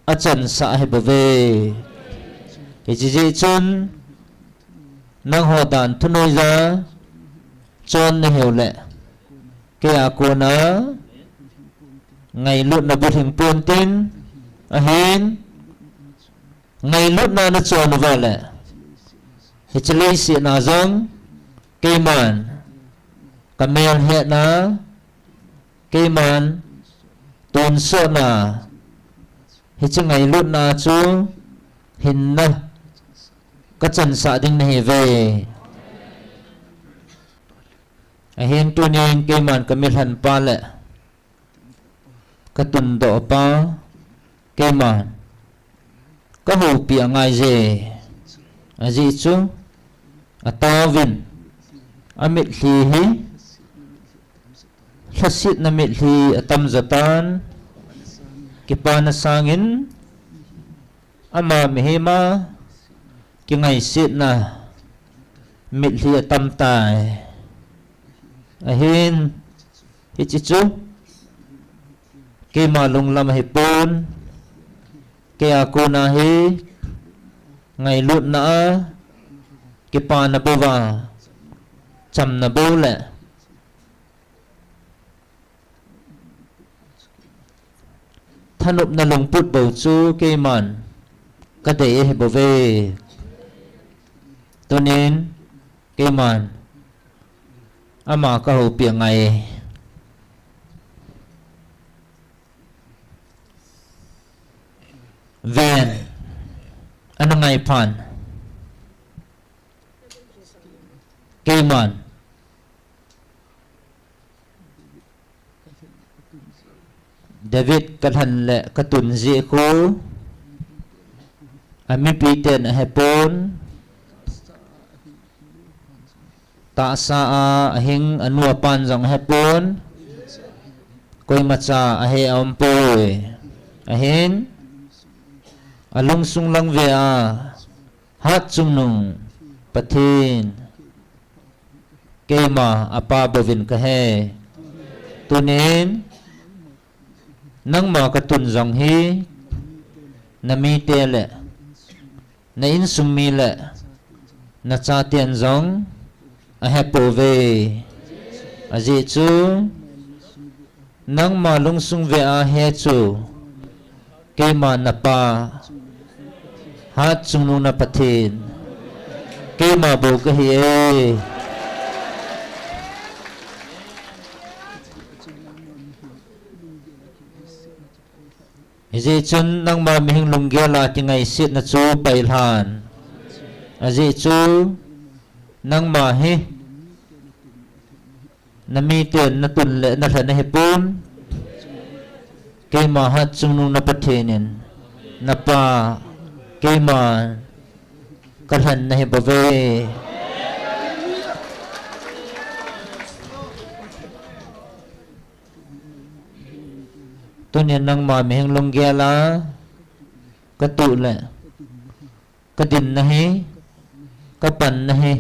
achan sa he bave ji chun nang ho dan thunoi za chon na heule ke a ko na ngai lut na bohin pon tin ahin ngai lut na na chon na vale he chlei si na zong keiman kamel he na keiman ton so na hi changai lut na chu hin na ka chan sa ding na he ve ahin tunin keiman kamel han pa le ka tun do pa keiman ka ho pi angai je aji chu atawin amit li hi hasit na mit li atam zatan kipana sangin ama mehema kingai sit na mit li atam tai ahin hichichu ke malung lam hipon ke ako na hi ngai lut na kipana bawa cham na bo le thanup na lungput bo chu ke man ka dei he bove tunin ke man ama ka ho pi ngai ven anangai pan ke man David kathan le katun zi ko ami piten hepon ta sa ahing anua pan jong hepon koi macha ahe ampoi ahin alung sung lang ve a hat chung nung pathin kema apa bovin ka he tunin nang ma katun jong hi nami te le na in sum mi le na cha tian jong a hepo ve aji chu nang ma lung sung ve a he chu ke ma na pa hat chung nu na pathin ke ma bo ka hi e Aji chun nang ma mihing lunggya la ti ngai sit na chu pailhan aji chu nang ma hi nami ten na tun le na thana hepun ke ma hat chung nu na pathenin na pa ke ma kalhan na he bave tunin nang ma mihing lunggya la katu le kadin na hi kapan na hi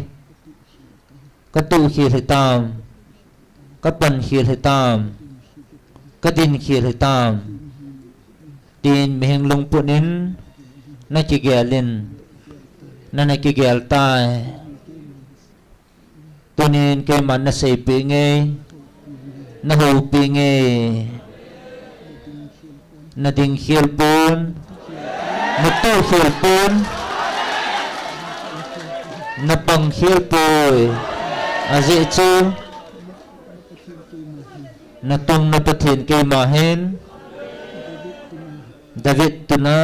katu khir hitam kapan khir hitam kadin khir hitam tin mihing lung punin na kigelin na kigel tai tunin ke man na sei pi nge na ho pi nge na ding khil pun na tu khil pun na pang khil poi aji chu na tung na pathin ke ma hen David tuna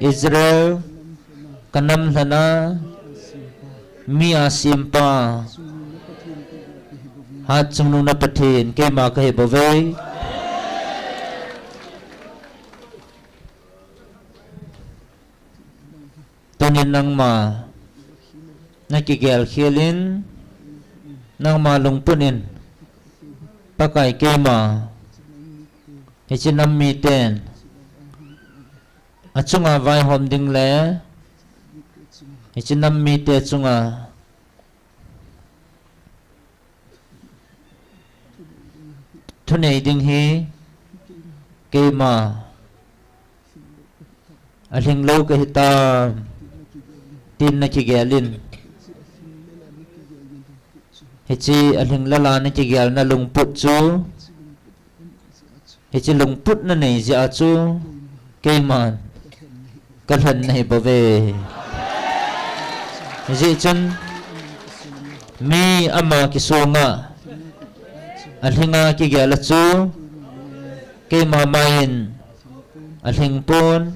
Israel kanam lana mi asimpa hat chung nu na pathin ke ma ka he bove tunin nang ma nakigel khilin nang ma lungpunin pakai kema hichinam mi ten achunga vai hom ding le hichinam mi te chunga thunei ding hi kema aling lo ka hita tin na kigelin hichi aling lala na kigel na lungput chu hichi lungput na nei zia chu keiman kalhan na bave hichi chun mi ama kisonga alinga kigel chu keima main aling pun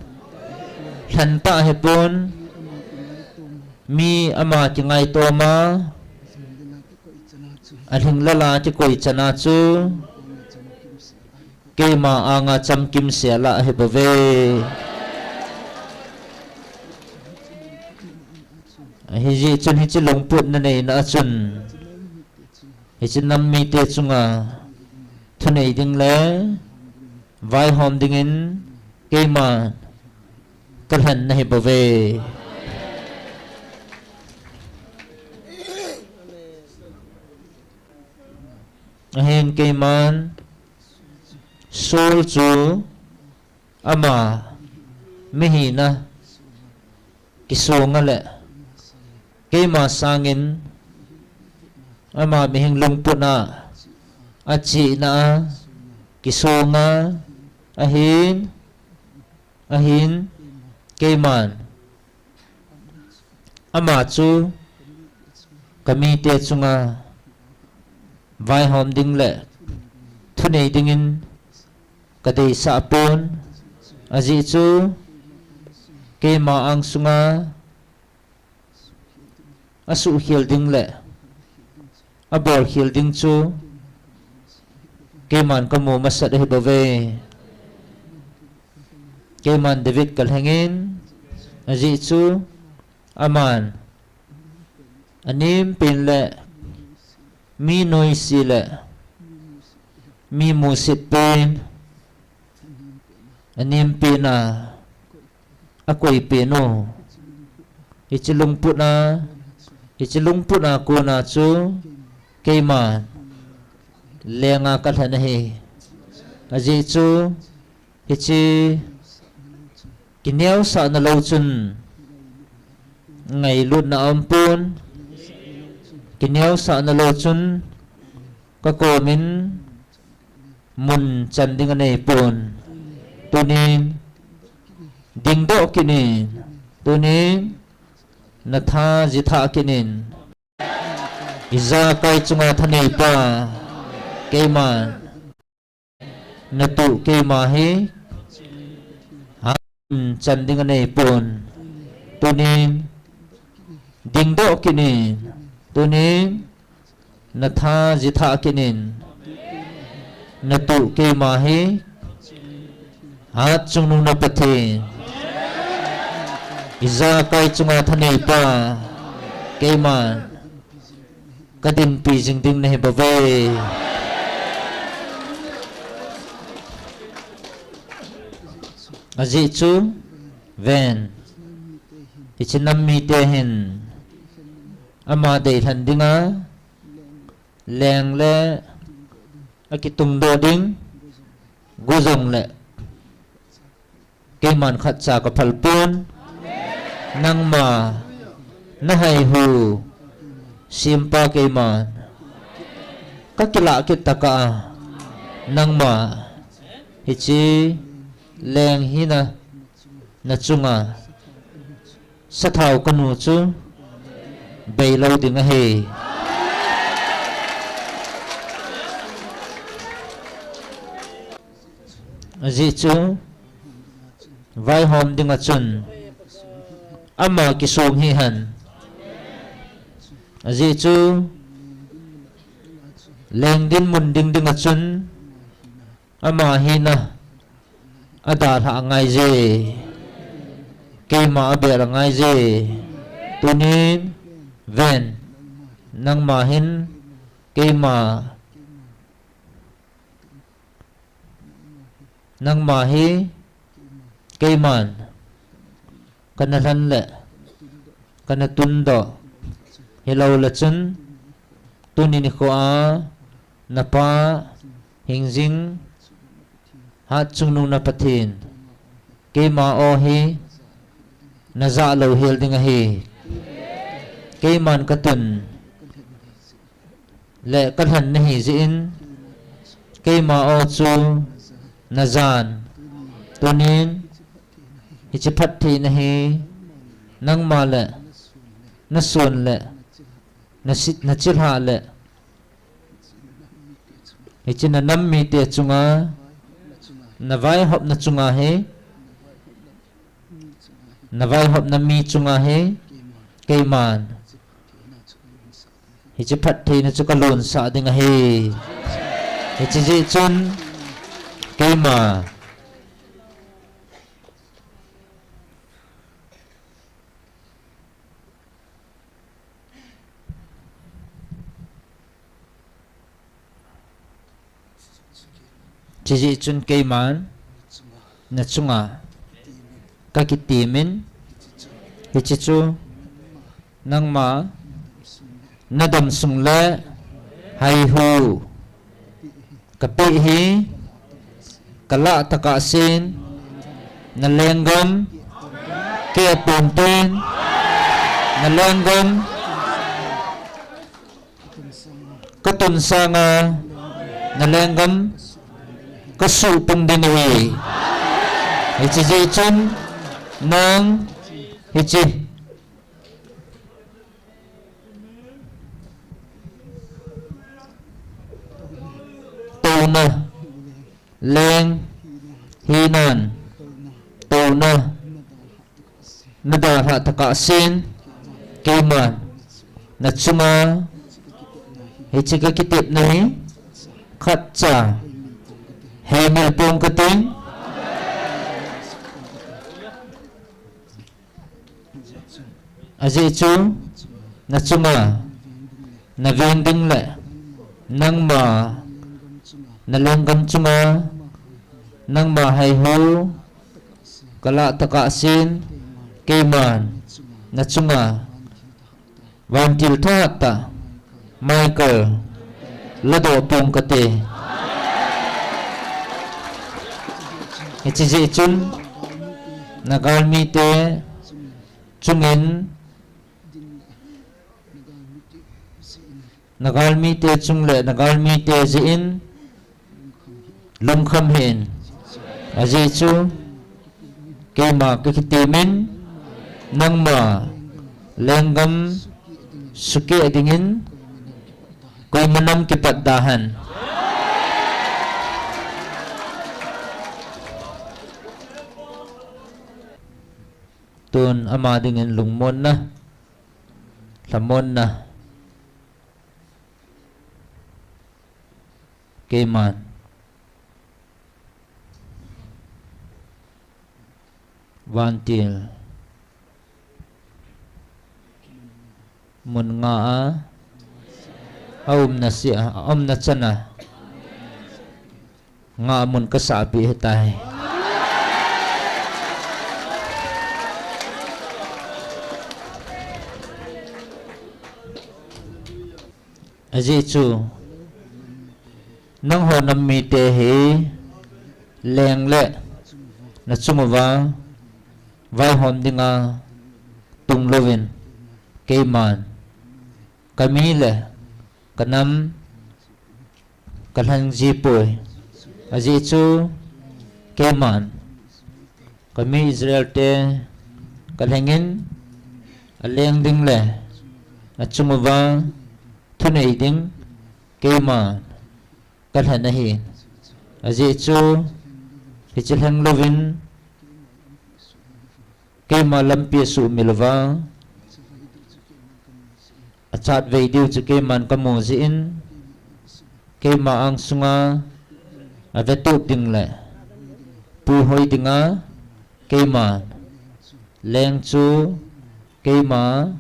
hanta hepon mi ama tingai to ma aling lala ti koi chana chu ke ma anga cham kim se la he bave hi ji chun hi chi long put na nei na chun hi chi nam mi te chunga thunei ding le vai hom ding in ke ma kalhan na he bave ahen keiman sol chu ama mehina kisonga le keima sangin ama mehing lungpuna achi na kisonga ahin ke man ama chu kami te chunga vai hom ding le thunei dingin kadei sa pon aji chu ke ma ang sunga asu hil ding le abor hil ding chu ke man kamu masat he bave ke man David kalhangin aji chu aman anim pin le mi noi si le mi musit pin anim pina akoi pino ichilung puna ko na chu ke man lenga kalhana he aji chu ichi kinyaw sa na lo chun ngay lut na ampun kinyaw sa na lo chun kakomin mun chanding anay pun tunin dingdo kinin tunin natha jitha kinin iza kay chunga thanay pa kay man natu kay mahi chanding anay pun tunin dingdo kinin tunin natha jitha kinin natu ke mahi hat chung nung napathin iza kai chunga thanei pa ke man kadin pi jing ding nahi bave aji chu ven ichinam mi te hin ama dei than dinga leng le akitung do ding gozong le ke man khat cha ka phalpon nang ma na hai hu simpa ke man ka kila kitaka nang ma hichi leng hina na chunga sa thau kanu chu bay lâu tiếng hề dị chú vai hôm tiếng chun ama kisong hi han dị chú leng din mun ding ding chun ama hina ada tha ngai je ke ma be ra ngai je tunin ven nang mahin ke ma nang mahi ke man kana than le kana tun do hello la chun tunin ko a napa hingjing hat chung nu na pathin ke ma o hi na za lo hel ding hi ke man katun le kathan nahi zin ke ma o chu na zan tunin ichiphat thi nahi nang ma le na sun le na sit na chilha le ichina nam mi te chunga na vai hop na chunga he na vai hop na mi chunga he ke man hichi phat thi na chu kalon sa ding a he hichi ji chun ke ma chi ji chun ke man na chunga ka kitimin hichi chu nang ma nadam sung le hai hu kapi hi kala taka sin na lenggam ke puntin na lenggam katun sanga na lenggam kasupung dinawi ichi chun nang hichi tona leng hinan tona nadara takasin keman natsunga hichiga kitip nahi khatcha hemel pong kating azichu natsunga navending le nangma nalenggam chunga nangma haihu kala takasin keman natsunga wantil thata Michael lado pong kate ichiji chun nagalmi te chungin nagalmi te chungle nagalmi te ziin lungkham hin aji chu kema kikitimin nangma lenggam suki adingin koy manam kipatdahan tun ama dingin lungmon na lamon na keman wantil mun nga aum na siya om na tsana nga mun kasabi hitay aji chu nang ho nam mi te hi leng le na chumuwa vai hom dinga tung lovin keman kami le kanam kalhang jipoy aji chu keman kami Israel te kalhangin aleng ding le at chumuwa thunay ding keman kalhan nahi aji chu hichilhang lovin kema lampi su milwa achat video chu keman kamu zin kema ang sunga avetup ding le pu hoi dinga keman leng chu kema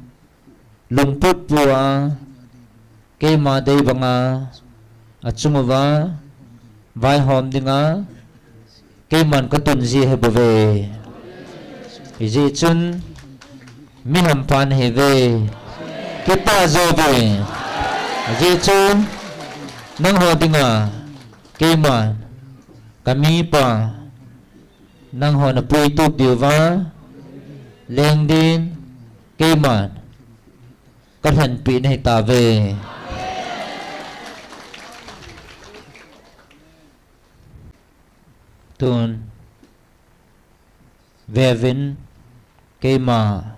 lungput puwa kema dei banga achumuwa vai hom dinga keman katun ji hebove iji chun minam pan heve kita zobe iji chun nang ho dinga keman kami pa nang ho na pui tuk diwa leng din keman kalhan pi nahi ta ve tun vevin kema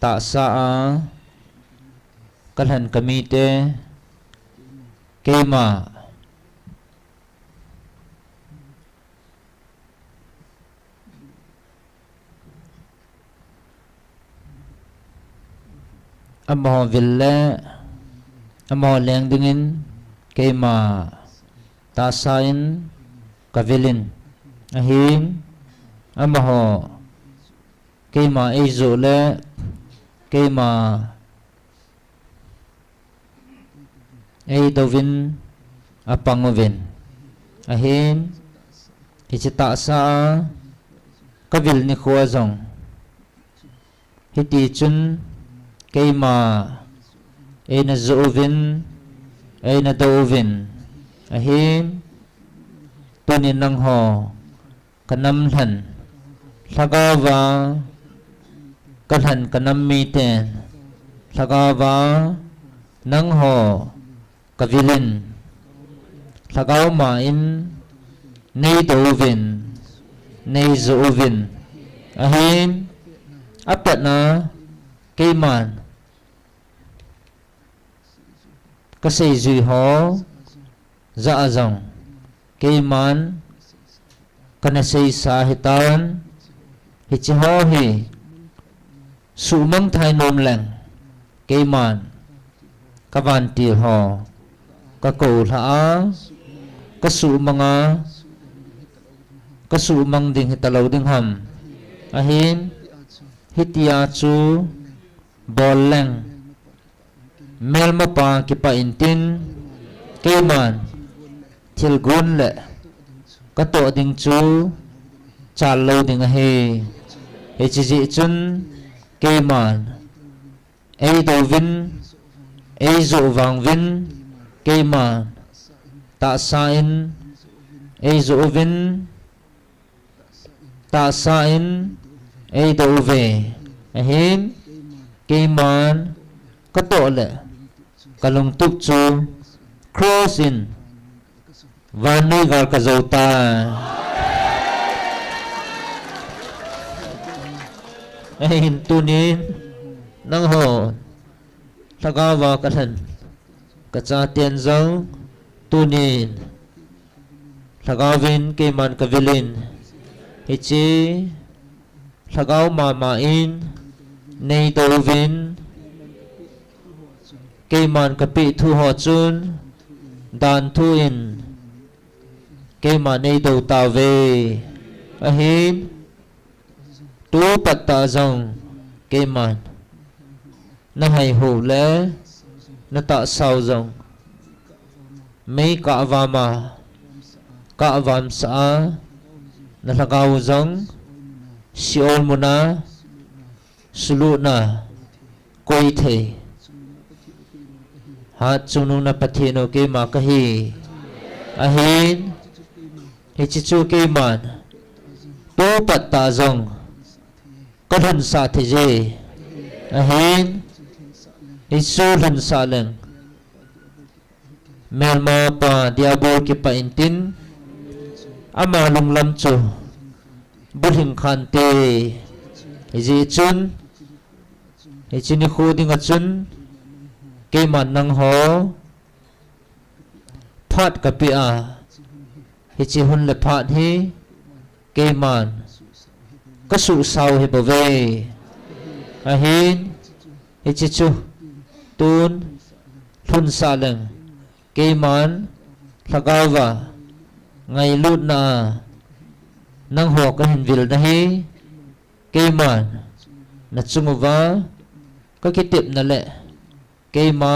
ta sa kalhan kami te kema amo ville amo leng dingin kema ta sain kavilin ahim amaho kema izole kema dovin apangovin ahim hichita sa kavil ni khuazong hiti chun kema na zoovin na dovin ahim tunin nang ho kanamhan lagawa kalhan kanamiten lagawa nang ho kavilin lagaw main nei dovin nei zoovin ahin apet na keiman kasay zui ho za azong keiman kanasay sa hitawan hichi ho hi sumang thai nom leng keiman kavanti ho kakul ha kasumang ding hitalaw ding ham ahin hitia chu boleng melmapa kipa intin keiman thilgun le kato ding chu chalo ding he hichi chun keiman ei do vin ei zo wang vin keiman ta sain ei zo vin ta sain ei do ve ahin keiman kato le kalung tuk chu cross in vanui gal ka zauta ahin tunin nang ho thagawa ka than ka cha tiền zong tunin thagawin keiman ka vilin hichi thagaw mama in nei do vin keiman kapi thu ho chun dan thu in keiman nei do ta ve ahin tu patta zong keiman na hai ho le na ta sao zong mấy cả vam sa na thagaw zong siol muna sulu na koi the hat chunung na pathino ke ma kahi ahin hichichu ke man to patta zong kadhan sa the je ahin hisu dhan sa leng melma pa diabo ki pa intin ama lung lam chu buhing khante hichi chun hichini khuding achun keiman nang ho phat kapi a hichi hun le phat hi keiman kasu sau he bove ahin hichi chu tun thun sa leng keiman thagawa ngai lut na nang ho ka hin vil na hi keiman na chumuwa ka kitip na le keima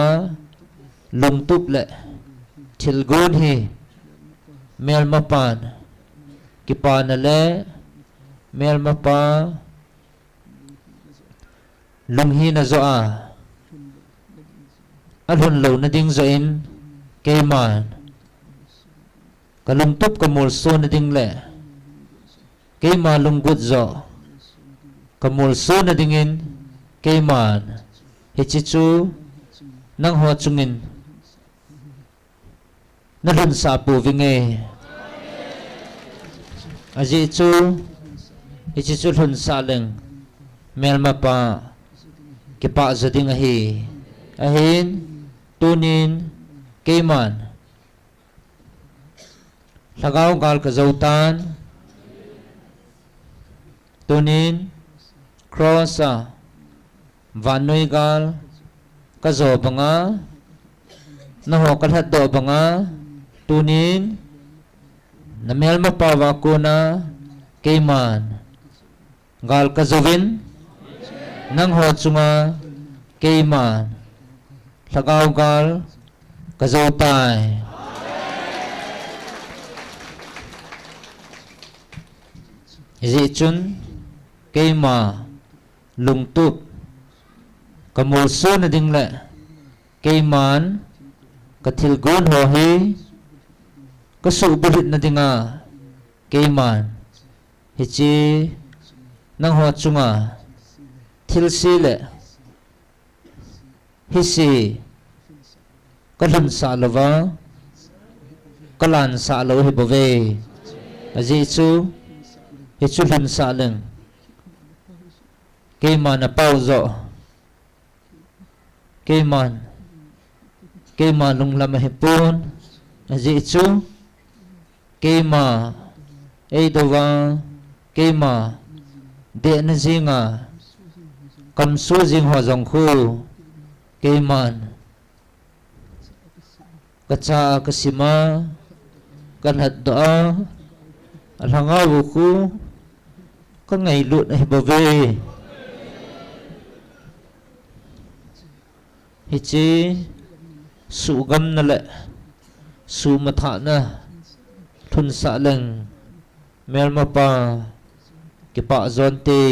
lung tup le thilgun hi mel mapan kipa na le mel mapa lung hi na zo a alhun lo na ding zo in keiman ka lung tup ka mul so na ding le keima lung gut zo ka mul so na ding in keiman hichichu nang ho chungin na lun sa pu vinge aji chu hichichu lun sa leng melma pa ki pa zading ahi ahin tunin keiman lagaw gal ka zautan tunin crossa vanui gal ka zo banga na ho ka hat do banga tunin na melma pa wa ko na keiman gal ka zovin nang ho chunga keiman lagaw gal ka zo tai zi chun keima lung tup kamul so na ding le keiman kathil gon ho hi kasu bulit na dinga keiman hichi nang ho chunga thil si le hisi kalan sa lova kalan sa lo hi bove aji chu hichu lan sa leng cái mà nó bao rộ cái mà lung làm hệ pôn là gì chú cái mà ấy đâu vào cái mà điện nó gì ngà cầm số riêng họ dòng khu cái mà kaca kasima kan hat doa alhanga buku kan ngai lut ai bave hichi su gam na le su matha na thun sa leng mel ma pa ke pa zon te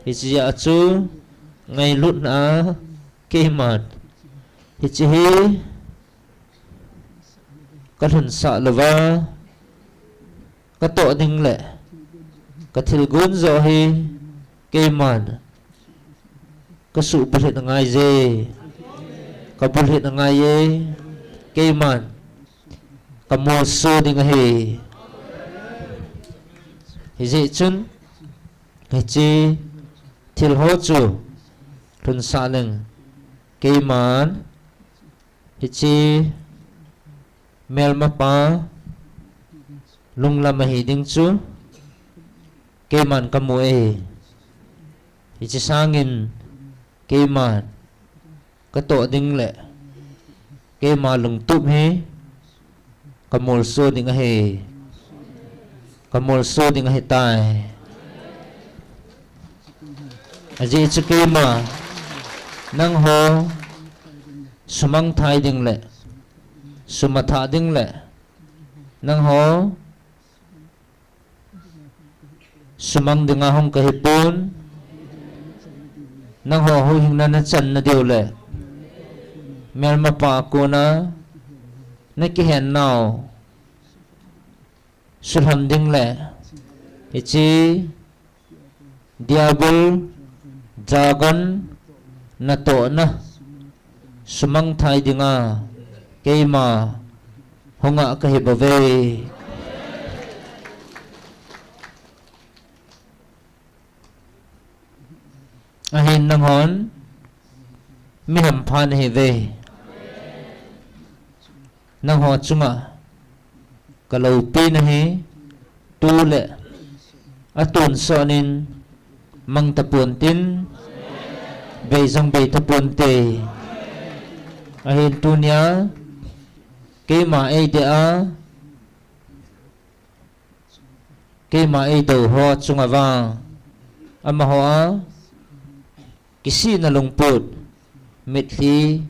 hichi ya chu ngai lut na ke man hichi hi cái hình sợ là va cái tội đình lệ cái thil gún rồi hi cái màn cái sự bật hiện ngay gì cái bật hiện ngay gì cái màn cái mùa xuân đi ngay hi gì chun cái chi thil hốt chu thun sa lưng cái màn hi chi mel mapa lung lam hi ding chu ke man kamue ichi sangin ke man ka to ding le ke ma lung tup hi kamol so ding he kamol so ding he tai aji chu ke ma nang ho sumang thai ding le sumatha ding le nang ho sumang dinga hong ka hipon nang ho hu hing na chan na deu le mel ma pa ko na ki hen naw sulham ding le ichi diabol dragon na to na sumang thai dinga cái mà hong ạ cái bảo vệ ahin nang hon mi ham phan he ve nang ho chunga kalau pi na he tu le atun sonin mang tapun tin ve jong be tapun te ahin tunya cái mà ai để cái mà ai đầu ho chung avang ama ho kisi na lungput mitli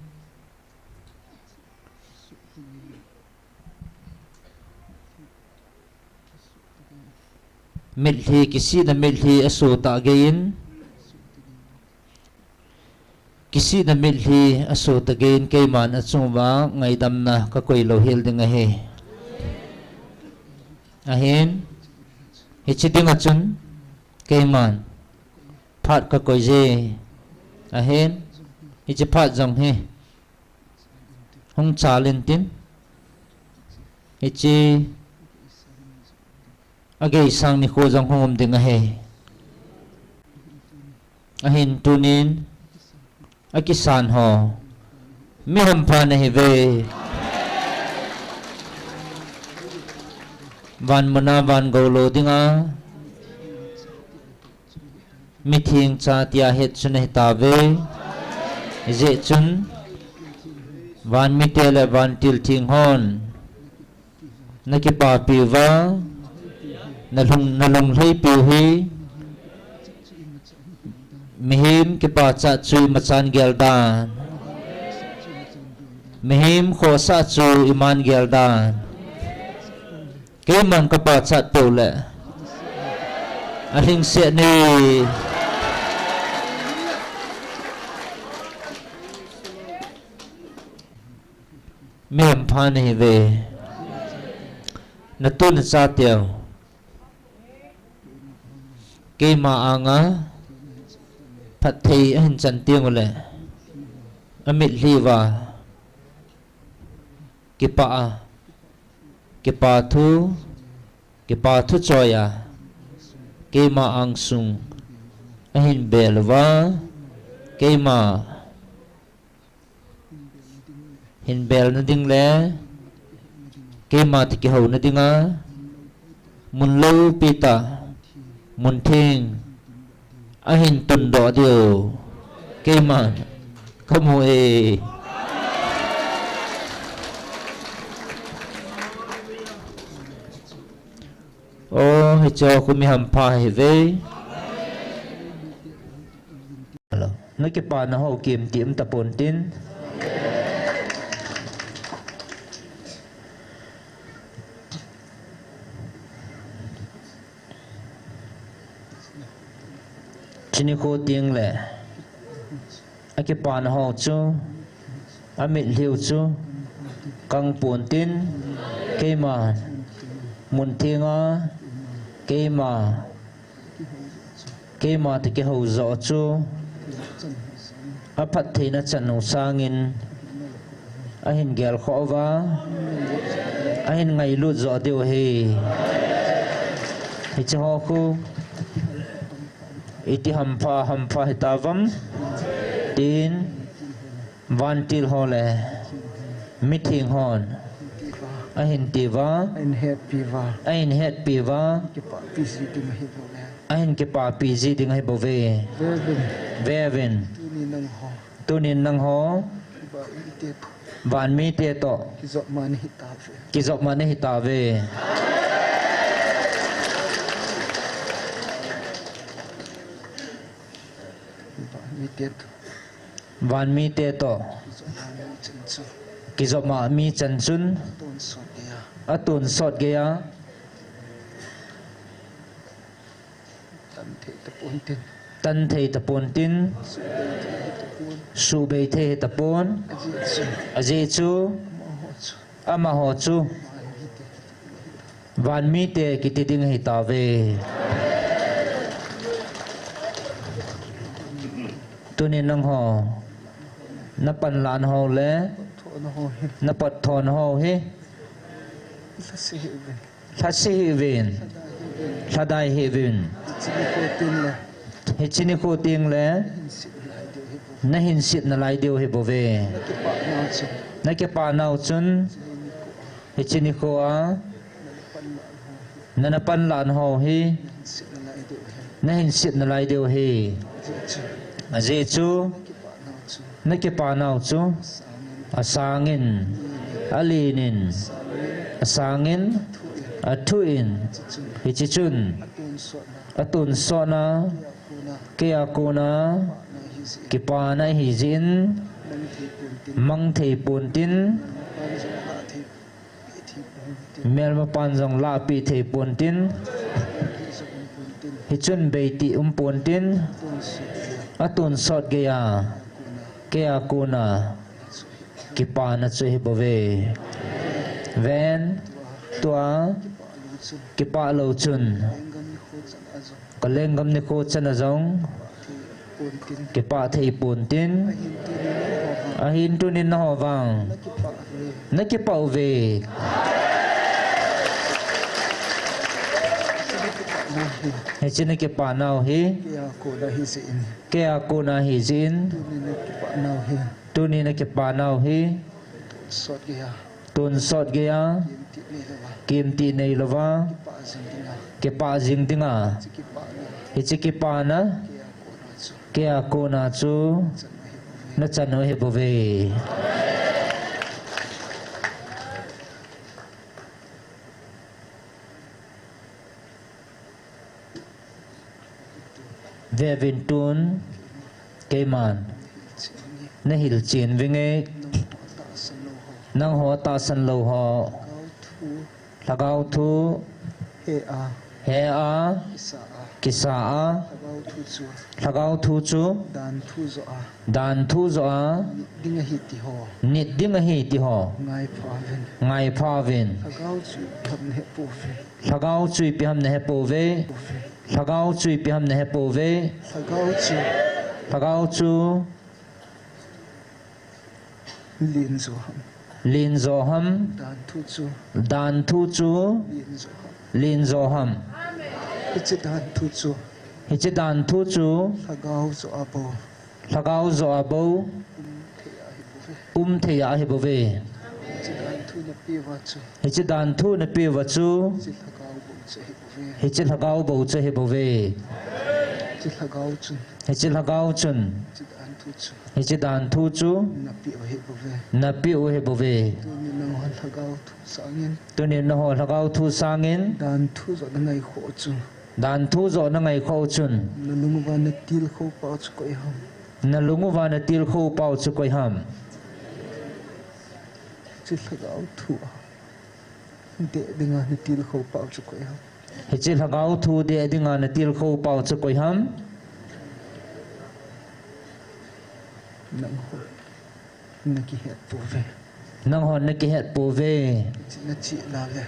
kisi na mitli asu ta gain kisi na milhi aso tagain kay man at sumba ngay dam na kakoy lohil din ngahe ahin hichiting at sun kay man pat kakoy je ahin hichipat jang he hong chalin tin hichi agay sang ni ko jang hongom din ngahe ahin tunin akisan ho mi ham pha na he ve van mana van golo dinga mi thing cha tia het chun he ta ve je chun van mi te le van til thing hon na ki pa pi va na lung hlei pi hi mihim ke pa cha chui machan geldan mihim kho sa chu iman geldan ke man ka pa cha to le ahing se ni mem phan hi ve na tu na cha tiao ke ma anga phát thị hình chân tiếng lệ amit liva kipa thu choya ke ma ang sung
ahin belwa keima hin bel na ding le keima ti ki ho na dinga mun lo pita mun thing ahin tun do dio keima kamu hãy cho cô mi hầm pa hãy về nói cái bà nó hậu kiểm tiệm tập ổn tin chỉ cô tiếng lệ cái bà nó hậu chú mịn liều chú căng ổn tin cái mà muốn thiên á cái mà thì cái hậu rõ chú phát thì nó chẳng nấu sang in hình ghel khó vá hình ngày lụt rõ điều hề thì cho họ khu iti hầm pha thì ta vấm tin van til họ lệ meeting hòn ahin tiva ahin het piva ahin ke pa pz ding hai bove veven tunin nang ho van mi te to kizok mane hitave van mi te to kizok ma mi chan chun atun sot gaya tan thei tapon tin su bei thei tapon aje chu ama ho chu van mi te kitiding hitave tunin nang ho napan lan ho le napat thon ho he thasi hivin thadai hivin hichini ko ting le na hin sit na lai deu he bove na ke pa nau chun hichini ko a na na pan lan ho hi na hin sit na lai deu he aje chu na ke pa nau chu asangin alinin asangin atuin hichichun atun sona kaya kuna kipana hizin mang thei puntin melma panjang la pi thei puntin hichun beiti puntin atun sot kaya kuna kipana chui bove ven tua kipa lo chun kalengam ni ko chana jong kipa thei puntin ahin tunin na howang na kipa ve he chine kipa nau hi kaya ko na hi zin tunin na kipa nau hi tun sot gaya kim ti nei lova ke pa jing dinga hichi ki pa na ke a ko na chu na chan ho he bove ve vin tun ke man na hil chin vinge nang ho ta san lo ho lagau thu he a kisa a lagau thu chu dan thu zo a nit ding a hi ti ho ngai pha vin lagau chui pi ham ne he po ve lagau chui pi ham ne he po ve lagau chu lin zo ham dan thu chu lin zo ham hi chi dan thu chu
lagau zo abo
lagau zo abo the ya hi bo ve
chi dan thu na pi wa chu
hi chi dan thu na pi wa chu
chi lagau bo che hi bo ve
hi chi lagau bo che hi bo ve
chi lagau chu
hi chi lagau chun
chi dan thu chu
hi chi dan thu chu
na pi wa hi bo ve
na pi u hi bo ve
tu ni nang han lagau thu sangin
tu ni no ho lagau thu sangin
dan thu zo na ngai kho chu
dan thu zo na ngai kho chun
na lungu ba na til kho pa chu koi ham
na lungu wa na til kho pau chu koi ham
chi lagau thu de dinga na til kho pa chu koi ham
hi chi lagau thu de dinga na til kho pau chu koi ham
nang ho na ki het po ve
nang hon na ki het pu ve
chi na chi la le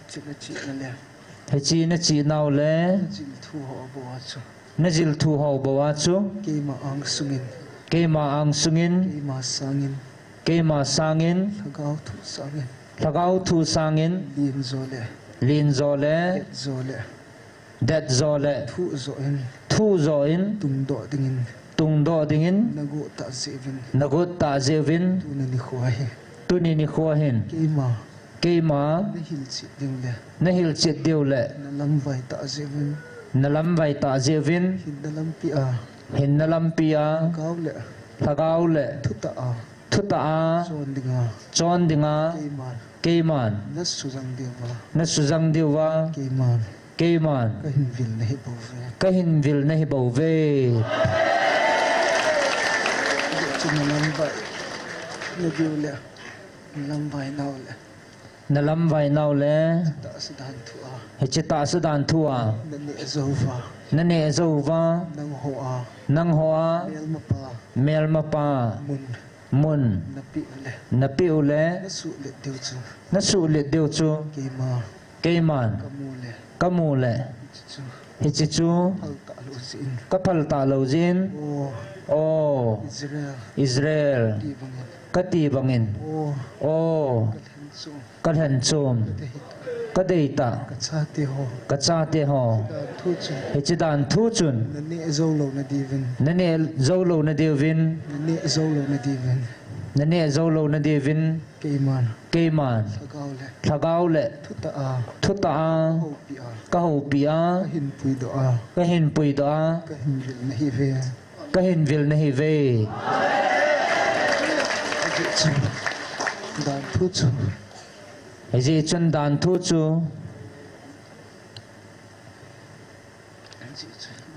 chi na chi na le
hi chi na chi nau le
chi thu ho bo wa chu
na jil thu ho bo wa chu
ke ma ang sungin
ke ma ang sungin
ke ma sangin
ke ma sangin
lagau thu sangin
lagau thu sangin
lin zo le
lin zo le
et zo le
det zo le
thu zo in
thu zo in
tung do dingin
tung do dingin
nagu ta zevin
nagut ta zevin
tu na ni khwai
tu ni khuwa hin ke ma
na hil chi ding le
na hil chit diu le
na lam vai ta zevin
na lam vai ta zevin
hin na lam pi a
hin na lam pia
gau le
lagau le
thu ta a
thu ta a
zon dinga
chon dinga
ke man
ke man
na su jang de wa
na sujang diu wa
ke man
ke man
ka hin vil na hi bo ve
ka hin vil na hi bo ve
chi na lam vai na diu le lam vai nau le
na lam vai nau le
ta su dan thu a
hi chi ta su dan thu a
na ne zo va
na ne zo wa
nang ho a
nang ho a
mel ma pa
mel ma pa
mun
mun
na pi le
na pi u le
na su le diu chu
na su le diu chu
ke man
ke man
ka mu le
ka mu le
chu
hi chi chu
al ta lu sin
ka phal ta lo jin
o
o
Israel
Israel
di bangin
ka ti bangin
o
o
ka hen chu
ka han chum
te hi
ka dei ta
ka cha te ho
ka cha te ho
da thu chu
hi chi dan thu chun
na ne zo lo na di vin
na ne zo lo na de vin
na ne zo lo na di vin
na ne zo lo na de vin
ke man
ke man
sagau le
lagau le
thu ta a
thu ta
ho pi a
ka ho pia
ka hin pui do a
ka hin pui da
ka hin vil na hi ve
ka hin vil na hi ve
chu dan thu chu
hi ji chun dan thu chu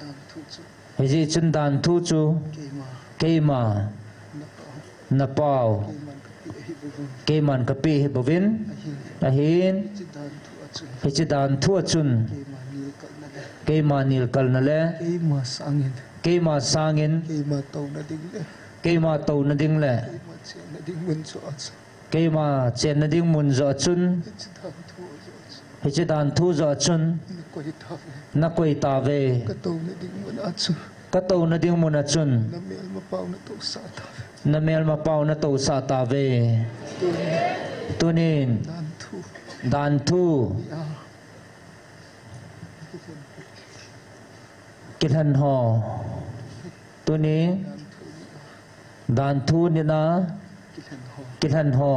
dan thu chu
hi ji chun dan thu chu
ke ma
ke ma
na pa
na pau
ke man ka pi hi bu vin
ke man ka pi hi bovin
a hin
a hin
chi dan thu a chu
hi chi dan thu chun
ke ma nil kal na le
ke ma nil kal na le
ke ma sangin
ke ma sangin
ke ma tau na ding le
ke ma tau na ding le
ke ma chen na ding mun chu a chu
ke ma chen na ding mun zo chun
chi dan thu a chu
hi chi dan thu zo chun
ni ko hi ta ve
na koi ta ve
ka tau na ding mun a chu
ka tau na ding mun a chun
na mel ma pau na to sa ta ve
na mel ma pau na to sa ta ve
tu
tunin
dan thu
dan thu
ya
kilhan ho tuni dan thu ni na kilhan ho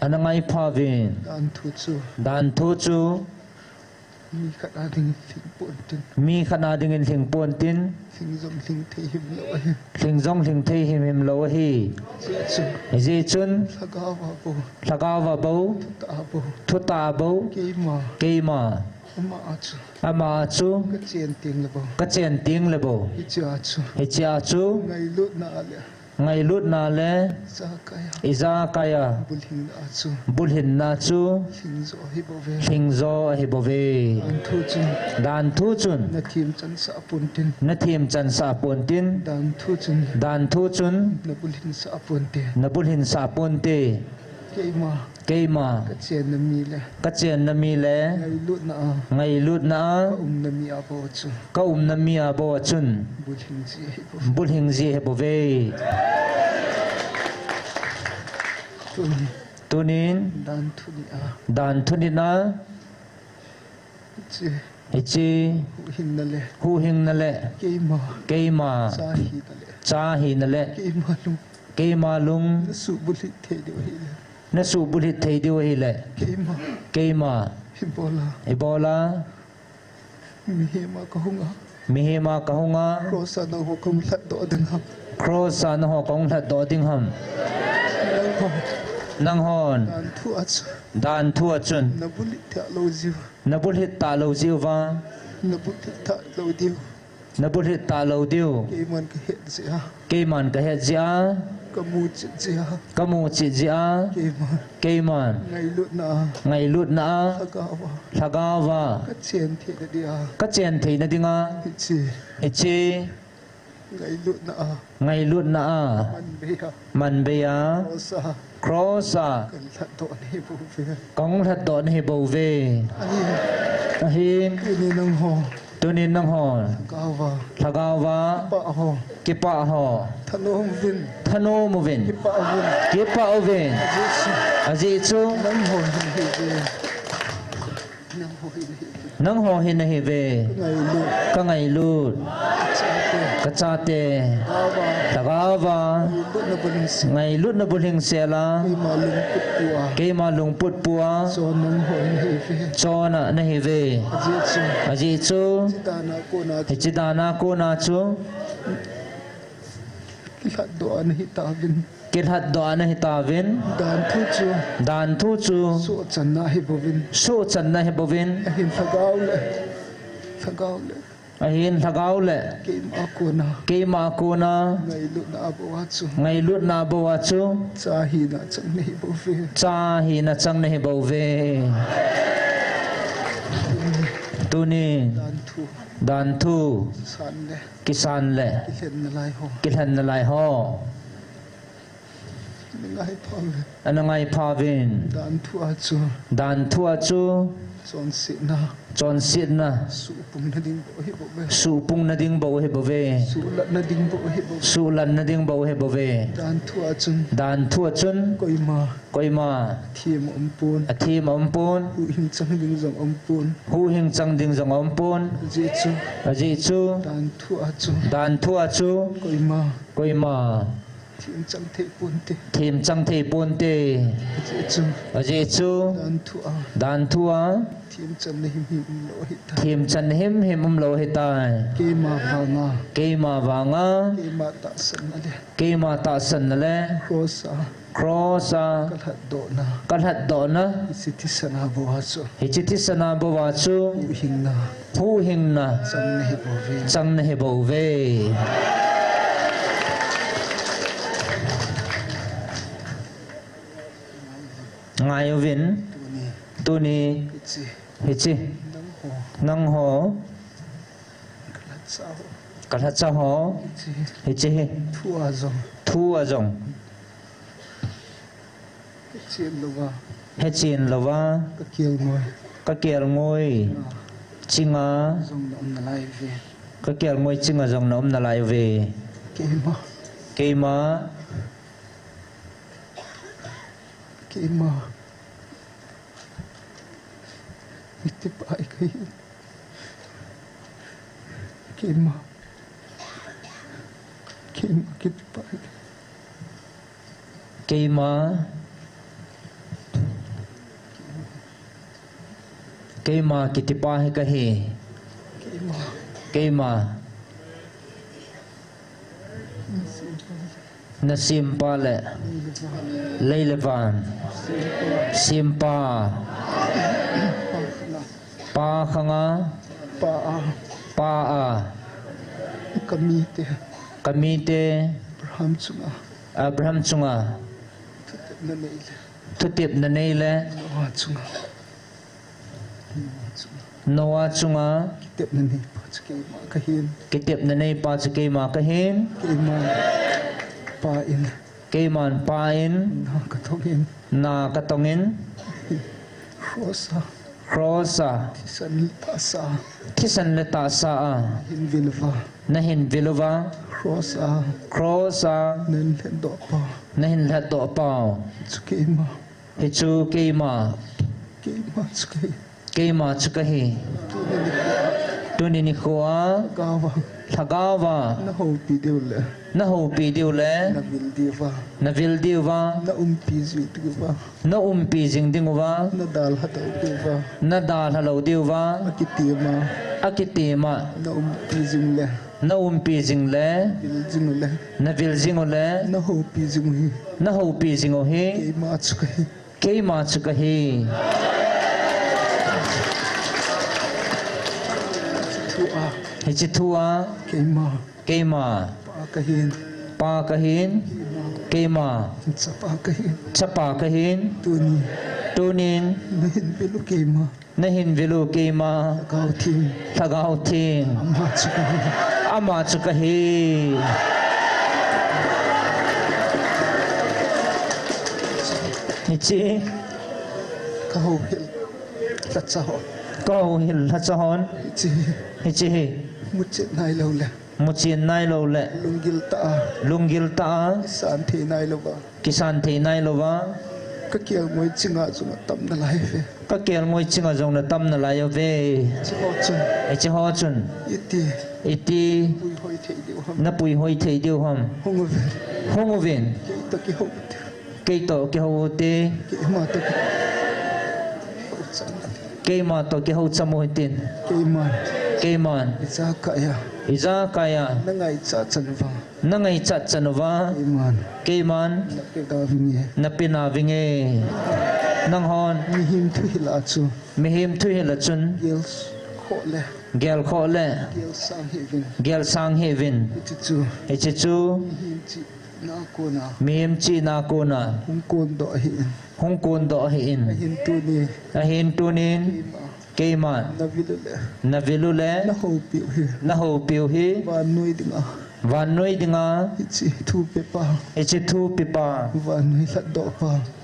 anangai phavin
dan thu chu
dan thu chu
mi ka da ding thing pon tin
mi khana ding in thing pon tin
thing zom thing the him lo ai
thing zong thing thei him lo hi
chu
ji chun
saga wa bo
lagaw wa bo
ta bo
thu ta bo ke ma
ma a chu
ama chu
ka chen ting le bo
ka chen ting le bo
hi cha chu
hi cha chu
ngai lu na le
ngai lut na le
sa ka ya
iza kaya
bul hing na chu
bulhin na chu
thing zo hi bo ve
thing zo hi bo ve
dan thu chu
dan thu chun
na thim chan sa pun tin
na thim chan sa pon tin
dan thu chu
dan thu chun
na bul hin sa pun te
na bulhin sa pon te
ke ma
ke ma
ka chen na mi le
ka chen na mi le
ngai lu na a
ngai lut na
ka na mi a bo chu
ka na mi a bo chun
bul hing ji hi bo
bulhin ji hi bo ve
tu
tunin
dan thu ni a
dan thu ni na
chi
Hichi
Hinale,
hu hing na le
Kema,
keima
Sahidale,
cha hi na le
Kemalum,
keima lung
Subulit Tedwahila,
na su bulit thei diu hi le
Kema,
keima
Hibola,
ebola
Mihima Kahunga,
mihima kahunga
Rosa na Hokum Lato Denham,
cross an ho kong hlat do ding ham nang hon
and two ats,
dan thua chun
Nabulit Taloziv,
na bul hit ta lo ziu wa
Nabulit Talodiv,
na bul hit ta lo diu
Keman Kahedzia,
keiman ka het zia
Kamuch Zia,
kamu chi zia
Keman,
keiman
Nailut na,
ngai lut na
Agawa,
thagawa
Katien Tedia,
ka chen thei na dinga
Hitchi,
ichi
Nailut na,
ngai lut na a
Manbea,
man be ya
Rosa,
crossa
Lato Nebuvia,
kong hlat do hi bo ve
Ayin,
a hin
Ini nang ho,
tunin nang hon
Gawa,
thagawa
Pa ho,
ki pa ho
Tanong Vin,
thano mo vin
Pa Vin,
ki pa o vin
Jitsu,
aji chu
nang ho Hinhide, nang ho Hinhide,
nang ho hin hi ve
Nailut,
ka ngai lut
Sate,
ka cha te
Gawa,
thagawa
Ilut na Banis,
ngai lut na buling sela
Imalung Putua,
ke ma lung put pua
So nang ho Hinhide,
chona na hi ve
Jitsu,
aji chu
Dana ko na,
hichidana ko na chu
Ladoan Hitavin,
kilhat do ana hitavin
Dan Tuchu,
dan thu chu
So Chana Hibovin,
su chan na hi bovin
Ahin Thagaule,
ahin thagaw le
Kim ako na,
ke ma ko na
Nailut na Abawatsu,
ngai lut na bo wa chu
Sahi na Chang Hibovin,
cha hi na chang na hi bo ve tu ni
Dan Tu,
dan thu
Sanle,
kisan le
Ilen na Lai Ho,
kilhan na lai ho
Ningay Pang,
anangai pavin
Dan Tu Atsu,
dan thu chu
Son Sina,
chon sit na
Supung na ding bo Hibove,
su pung na ding bo he bo ve
Sulat na ding bo Hibove,
su lan na ding bo he bo ve
Dan Tu Atsun,
dan thu chun
Koima,
koi ma
Thiem Ompun,
athi ma ompon
Hu Hing Chang Ding Zong Ompun,
hu hing chang ding jong ompon
Jitsu,
aji chu
Dan Tu Atsu,
dan thu chu
Koima,
koi ma
Thiem Chang Te Punte,
thim chang the pon te
Jitsu,
aji chu
Dan Tu A,
dan thu
Thiem Chang Na Him Him Lo Hita,
thim chan him him lo he tai
Kema Vanga,
ke ma wanga
Kema Ta San Na Le,
ke ma ta san na le
Rosa,
cross
Kalhat Do Na,
kalhat do na
Isiti Sana Bohaso,
hichiti sana bo wa chu
Uhing Na,
hu hing na
Chang Na Hibovin,
chang na he bo ve ngai vin
Tuni,
tu ni
Itzi,
hichi
Nang Ho,
nang ho
Kalhat Sao,
kalhat cha ho
Itzi,
hichi
Tu Azong,
thu a jong
Itzi Lova,
he chin lova
Kakil Ngoy,
ka ker ngoi chinga
Zong Na Na Lai Ve,
ka ker ngoi chinga jong nom na lai ve
Kema,
keima
Kema, Itip Ai Kai, Kema, Kema Kitip Ai Kai,
keima keima kitipa he ka he
Kema,
keima nasim pa le leilevan simpa pa khanga
Paa,
pa a
Kamite,
kamite
Abraham Tsunga,
abraham chunga
Na Naile,
thutip na nei le
Noah Tsunga,
noa chunga
Tip Na Nei Pats Kema Kahin,
kitip na nei pa sa keima ka hin
Kema, Pain,
keiman pain
Na Katongin,
na katongin
Rosa,
crossa
Tisan Tasa,
kisan le ta sa a
Hinvilva,
na hin vilova
Rosa,
crossa
Nen Lendo Pa,
na hin la to pa
Tsukema,
hichu keima
Kema Tsukai,
keima chuka hi
Tunalik
tunin ni khoa
gawa
thagawa
na ho pi deu le
na ho pi diu le
na vil diva
na vil diwa
na pi zu diva
na pi jing dingwa
na dal hatau diva
na dal halo diwa
akitima
akitima
na pi zung le
na pi jing le
vil zung le
na vil jing le
na ho pi zung hi
na ho pi jing o hi
ke ma chu ka hi
ke ma chu ka hi
tu a
hi chi thua
ke ma
pa ka hin ke ma
sa pa ka hin
cha pa ka hin tunin
na hin bilu ke ma
na hin vilu ke ma
gao thi
thagao thing
ma chu ka hi
ama chu ka hi hi chi
ka ho hil ta cha ho
ko hil ha cha hon
chi
hi chi
mu che nai lo le
mu chin nai lo le lungil ta
san the nai lo ba
kisan the nai lo wa
ka kiang moi chinga chu na tam na lai fe
ka kel ngoi chinga jong na tam na la yo ve
chi ho chun
e chi ho chun iti
pui hoi thei deu ham
na pui hoi thei diu ham
hong
vin
ke to ki ho
ke to ke ho te
ke ma to ki
ke ma to ke ho chamu tin ke man iza kaya
na ngai
cha chan wa ke man na pina vinge nang hon
mi him
thu hi la chun gel kho le gel sang hevin e chi chu mi him chi na ko na hong kon do hi in a hin tu nin ke man na vilu le na ho piu hi van noi dinga
ichi thu pe pa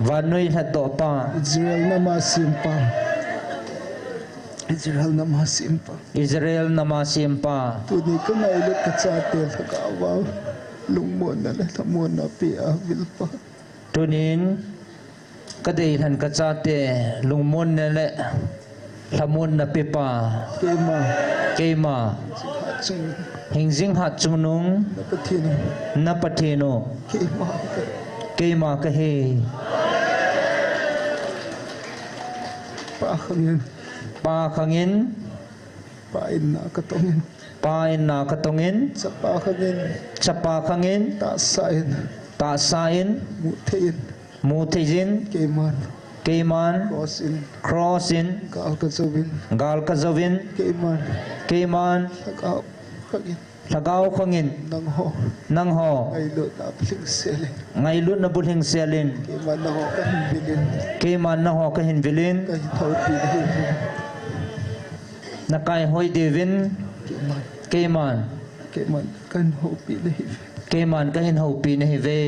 van noi la do pa Israel na ma sim pa tu ni ka ngai le ka cha te ka wa lungmon na le thamon na pe a vil pa
tunin ka dei than ka cha te lungmon na le thamon na pe pa ke ma hingjing hat chung nung na pathino ke ma ka he pa khangin
pa in na ka tongin
sa pa khangin ta sain mu thejin ke man crossin gal ka zawin ke man thagao khangin nang ho ngai lut na buling selin ke man na ho ka hin vilin na kai hoi devin ke man ka hin ho pi nei ve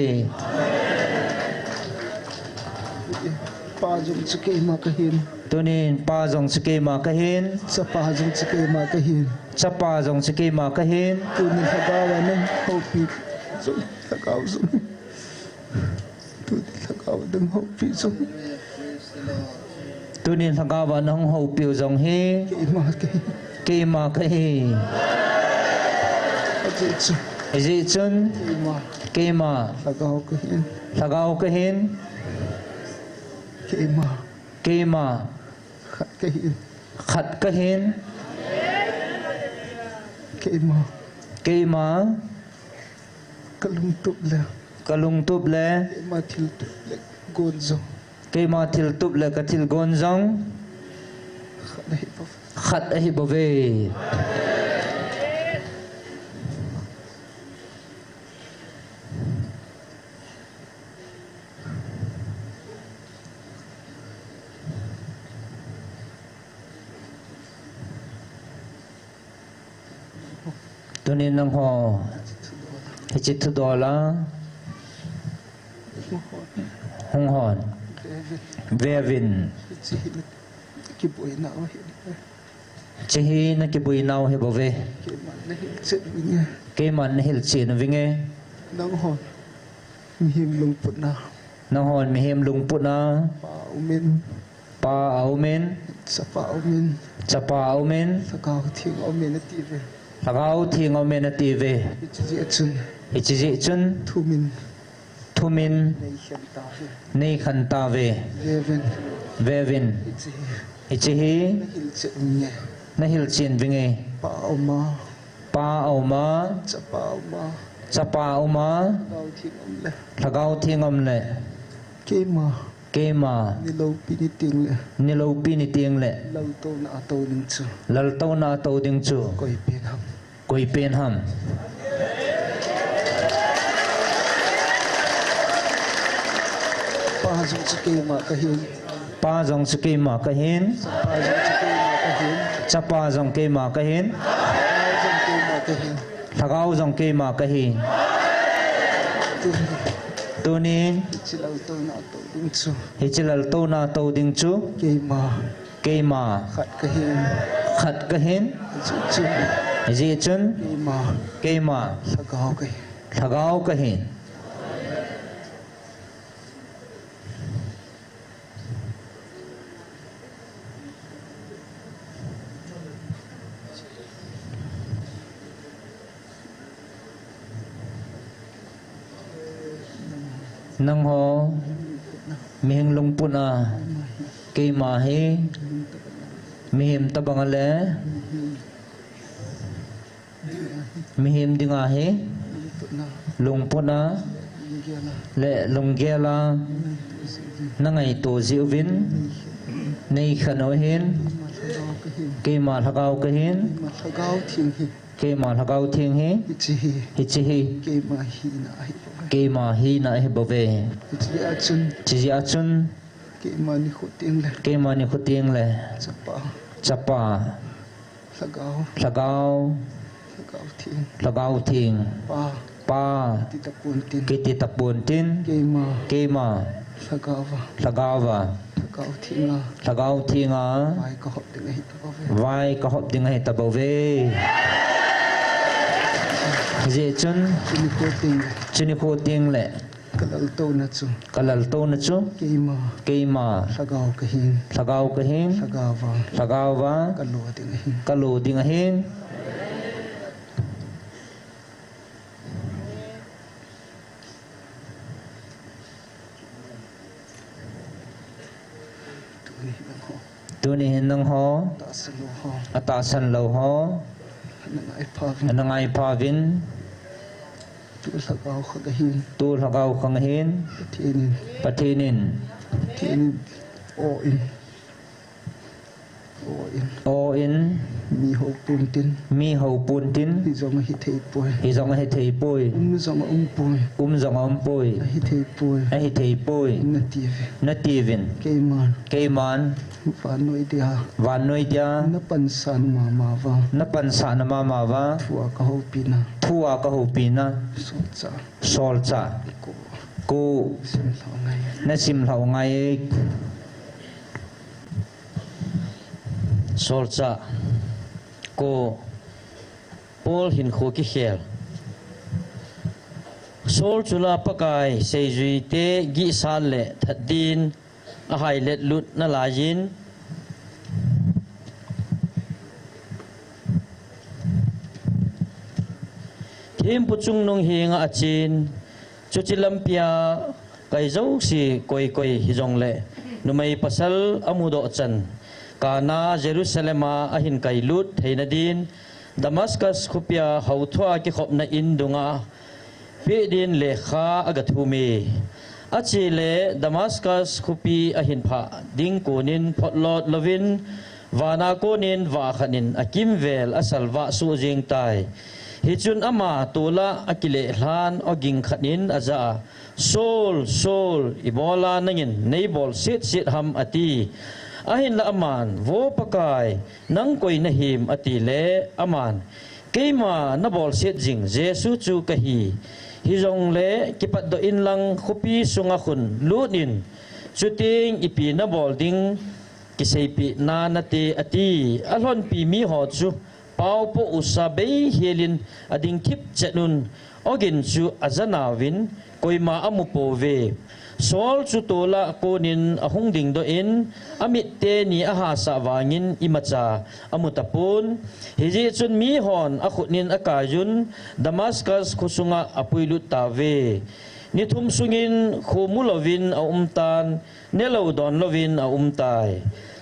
pa jong chu ke ma ka hin
tunin pa jong chu ke ma ka hin
sa pa jong chu ke ma ka hin
chapa jong chu ke ma ka hin
tunin thagawa nang ho pi jong thagaw jong tunin thagawa dang ho pi jong
tunin thagawa nang ho pi jong he ke ma ka hi Is it chun ke ma thagaw ka hin ke ma khat ka hin ke ma kalung tup le ke ma thil tup le ka thil gonjong khat a hi bove tunin nang ho hichit thu dola hong hon vevin chihi na kibui nau he bove ke man hil chin vinge
nang hon mi him lung put na
pa umin pa aumen
chapa aumin
chapa aumen
thakau thing aumin ative
thagau thing aumen ative
ichi achun
ichi chun thumin
nei khanta
nei khanta ve
veven
vevin ichi hi
hil chunye
na hil chin vinge pa auma chapa auma thagau thing omle kema ni lo pi ni tiang le lal to na to ding chu koi pen ham
pa jong chi kema ka hin
pa jong chi kema ka hin chapa jong kema ka hin thagau jong kema ka hin tunin hichilal to na to ding chu kema khat ka hin ji chun kema thagau ka hin nang ho mihing lungpun a kay mahi mihim tabangale mihim dingahi lungpun a le lunggela nangai to ziuvin nei khanohin kay ma thagau kahin kay ma thagau thing hi hichi kay ma hi na he bove chi achun kay ma ni khuting le chapa lagau thing pa kiti tapun tin kay ma lagawa lagau thinga vai ka hop ding he ta bove je chun chini ko ting le kalal to na chu keima lagau ka hin lagawa kalu ding hin tuni hin nang ho atasan lo ho nangai pavin tu lagau khangahin patinin o in mi ho puntin hi zong he thei poi zong om poi a hi thei poi nativin keiman van noi dia na pan san ma wa thua ka ho pina sol cha ku na sim lau ngai
sol cha ko pol hin kho ki khel sol chula pakai seijui te gi sal le thatin a hai let lut na la yin thim puchung nong hinga achin chuchilampia kai zo si koi hi jong le numai pasal amudo chan kana Jerusalema ahin kai lut theina din Damascus khupia hauthwa ki khopna indunga pe din le kha agathumi achi le Damascus khupi ahin pha ding konin photlot lovin wana konin wa khanin akim vel asalwa su jing tai hichun ama tola akile hlan oging khanin aza sol ibola nangin neibol sit ham ati ahin la aman vo pakai nang koi na him ati le aman keima na bol sit jing jesu chu kahi hi jong le kipat do in lang khupi sunga khun lunin chuting ipi na bol ding kiseipi na nate ati alhon pi mi ho chu pau po usabe helin ading kip chenun ogin chu azanawin koima amupo ve sol chu tola konin ahung ding do in amit te ni aha sa wangin imacha amutapun hiji chun mi hon akhunin akayun Damascus khusunga apuilut tave ni thum sungin khumulovin a umtan nelodon lovin a umtai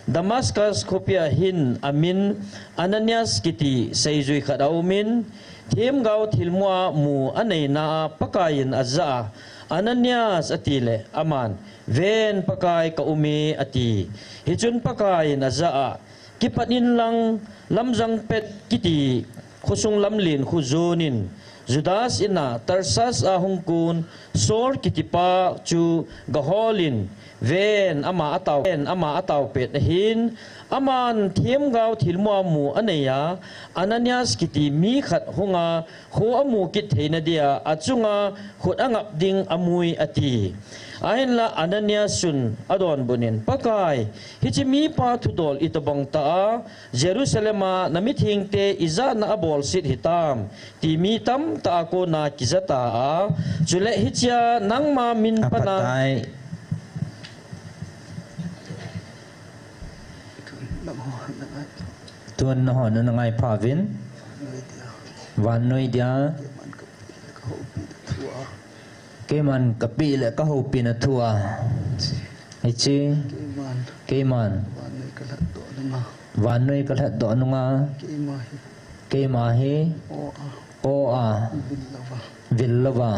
Damascus khopia hin amin Ananias kiti seizui khadaumin thim gau thilmua mu anei na pakayin azza Ananias atile aman ven pakai ka umi ati hijun pakai nazaa kipanin lang lamjang pet kiti khusung lamlin khuzunin Judas ina Tarsas ahungkun sor kitipa chu gaholin ven ama ataw pet hin aman thiem gau thilmua mu aneya Ananias kiti mi khat hunga ho amu kit theina dia achunga khut angap ding amui ati ahin la Ananias sun adon bunin pakai hichimi pa thudol itabang ta Jerusalema namithing te iza na abol sit hitam ti mi tam ta ko na kizata chule hichya nangma min pana
tuan no hon na ngai pavin van noi dia keman kapi le ka hopi na thua ichi keman van noi ka la do nunga kemahi o a villava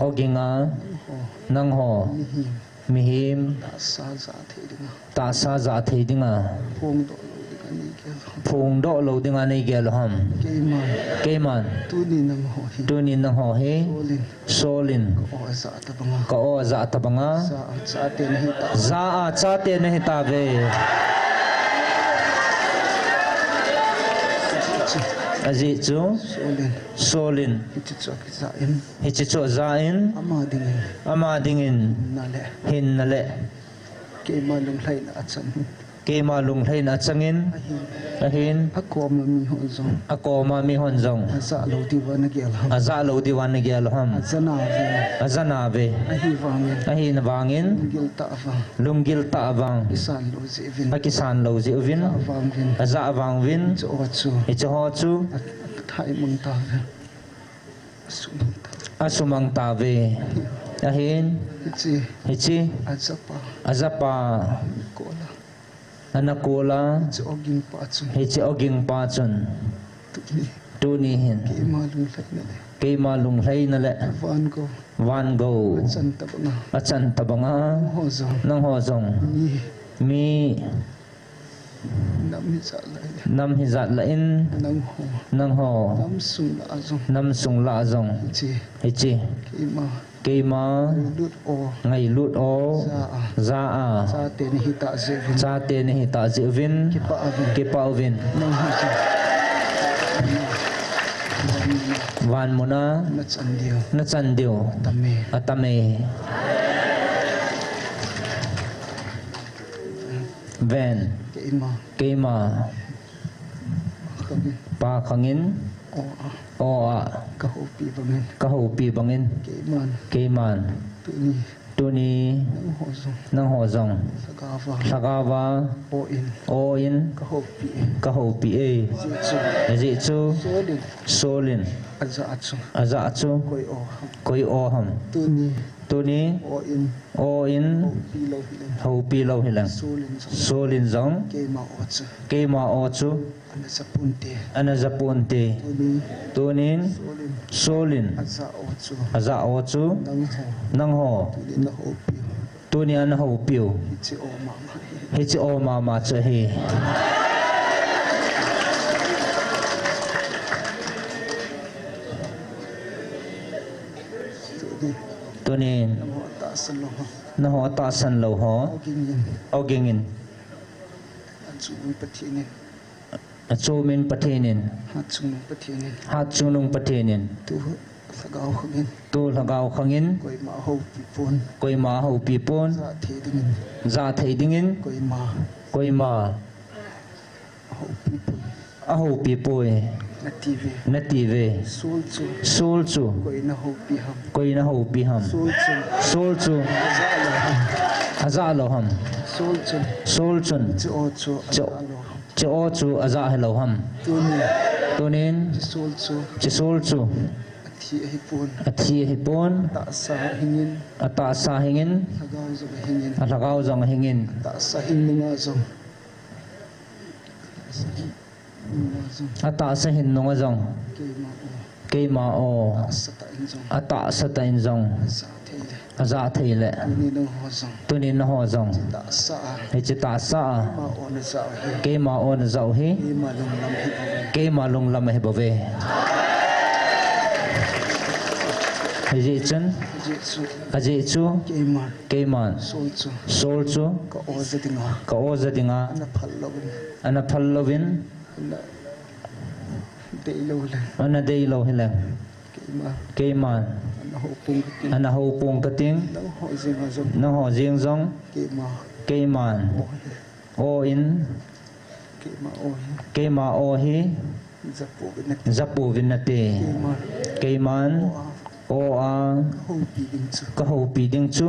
oginga nang ho mihim ta sa za thei dinga phung do lo dinga nei gel ham keman tuni nang ho he solin ka o za tabanga za a cha te nei ta ve azi chu solin hichicho zain ama dingin hin nale kema lung hlai na changin ahin akoma mi honjong aza lo diwan gel ham azana ve ahin wangin lunggil ta awang pakisan lo ji uvin aza awang vin icho ho chu asumang ta ve ahin hichi azapa anakola hichi oging pachon tunihin kema lung hlai na le van go achan tabanga nang hozong mi nam hizat la in nang ho nam sung la azong hichi kema ngai lut o za a cha te ni hita zevin kipa vin van muna na chandio atame ven kema pa khangin o a kahopi bangin keman tuni nang hozong sagawa o in kahopi e ji chu solin aza chu koi o ham tuni o in hopi lo hilang solin zong kema o chu anazapunte tunin solin aza o chu nang ho tuni an ho piu hichi o mama cha hi tunin na ho ta san lo ho ogingin achumin pathinin hatchunung pathinin tu lagaw khangin koi ma ho pipon za thei dingin koi ma aho pi poi
na TV
na tive sul chu koi na ho pi ham sul chu aza lo ham sul chun cho chu aza hello ham tunin chi sul chu athi hi pon ata sa hingin alagaw zong hingin ata sa hin nong zong ke ma o ata sa ta in zong aza thei le tunin na ho zong he chi ta sa ke ma on zau hi ke ma lung lam he bove Haji chun Haji chu Keiman Sol chu Ka oza dinga Ana phallovin Ana deilo hilang Keiman Ana hopung kating Na ho jing zong Keiman O in Keima o hi Zapu vinate Keiman o a ka ho pi ding chu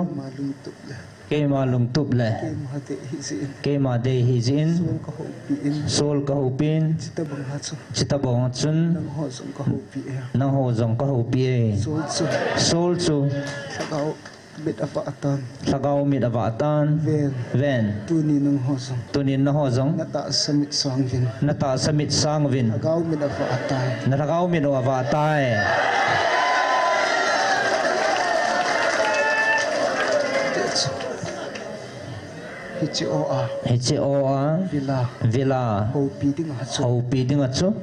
ke ma lung tup le ke ma de hi zin sol ka ho pin chita bong chun na ho zong ka ho pi sol chu lagaw mit avatan ven tunin na ho zong na ta samit sang vin na lagaw mit avatai H.O.A. Villa Ho pi ding achu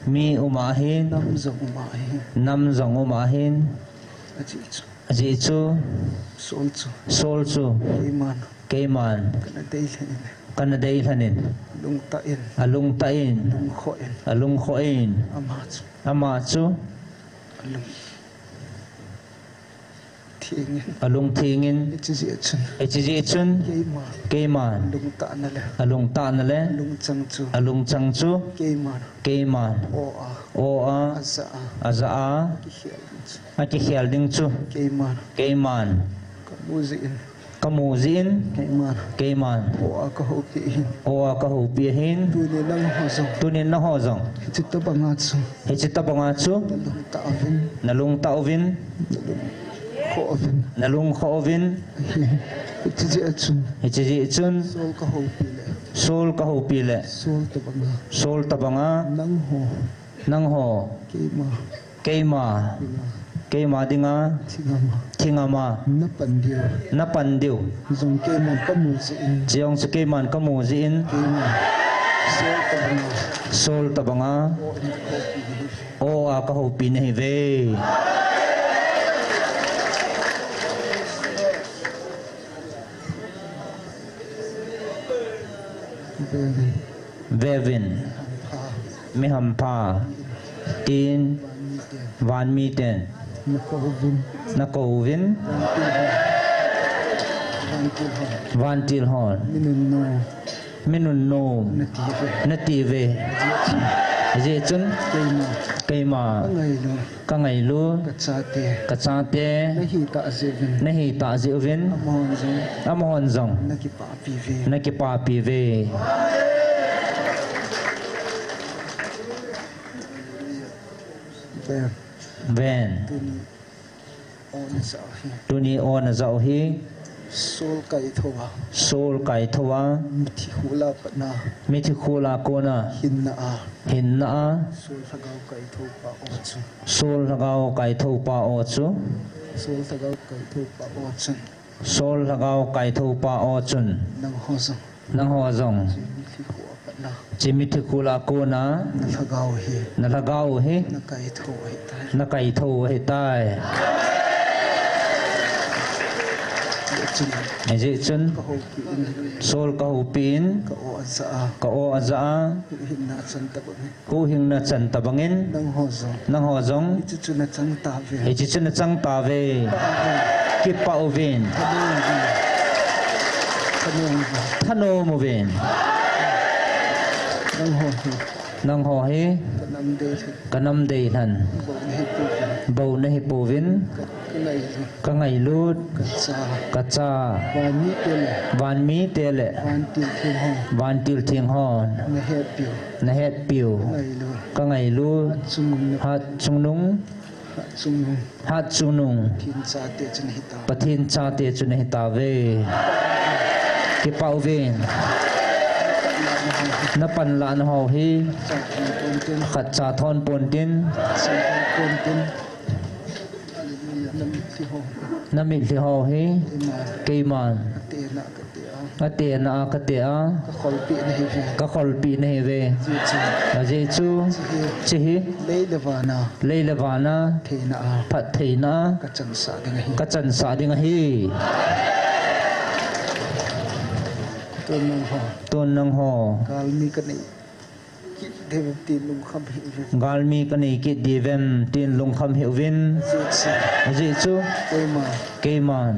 mi umahin nam zong umahin aji chu sol chu Keiman kana dei hanin alung tain alung khoin ama chu alung thingin HG chun Keiman alung ta na le alung chang chu Keiman o a aza a ati khial ding chu Keiman kamuzin Keiman o a ka ho pi hin tunin na ho zong hechita banga chu nalung ta ovin nalung khovin HG chun sol ka ho pi le sol tabanga nang ho keima dinga thingama na pandiu jiong se keiman kamu zin sol tabanga o a ka ho pi nei ve Vevin Mihampa Tin Van Miten Nakovin Van Tilhon Minun no Native Jechun Keima Kangailu Kachate Nahi ta zivin Amon zong Nakipa pive Ven Tuni on zauhi Sol kai thowa Mithikula kona Hinna Sol lagaw kai tho pa o chu Sol lagaw kai tho pa o chun nang ho zong Chimithikula kona nalagaw hi na kai tho he tai Eji chun sol ka hupin ka o aza ku hing na chan tabangin nang ho zong eji chun na chang ta ve ki pa ovin thano movin
nang ho hi kanam de than bầu na hi povin ka ngai lut ka cha van mi tele van til thing hon na het piu ka ngai lut hat chung nung pathin cha te chun hi ta ve ki pau vin na pan la na ho hi khat cha thon pon tin na mi li ho hi ke man ate na ka te a ka khol pi nei ve a je chu chi hi le le wana phat the na ka chan sa ding hi tôn nang ho galmi kani ki divem tin lung kham heu vin ji chu ke man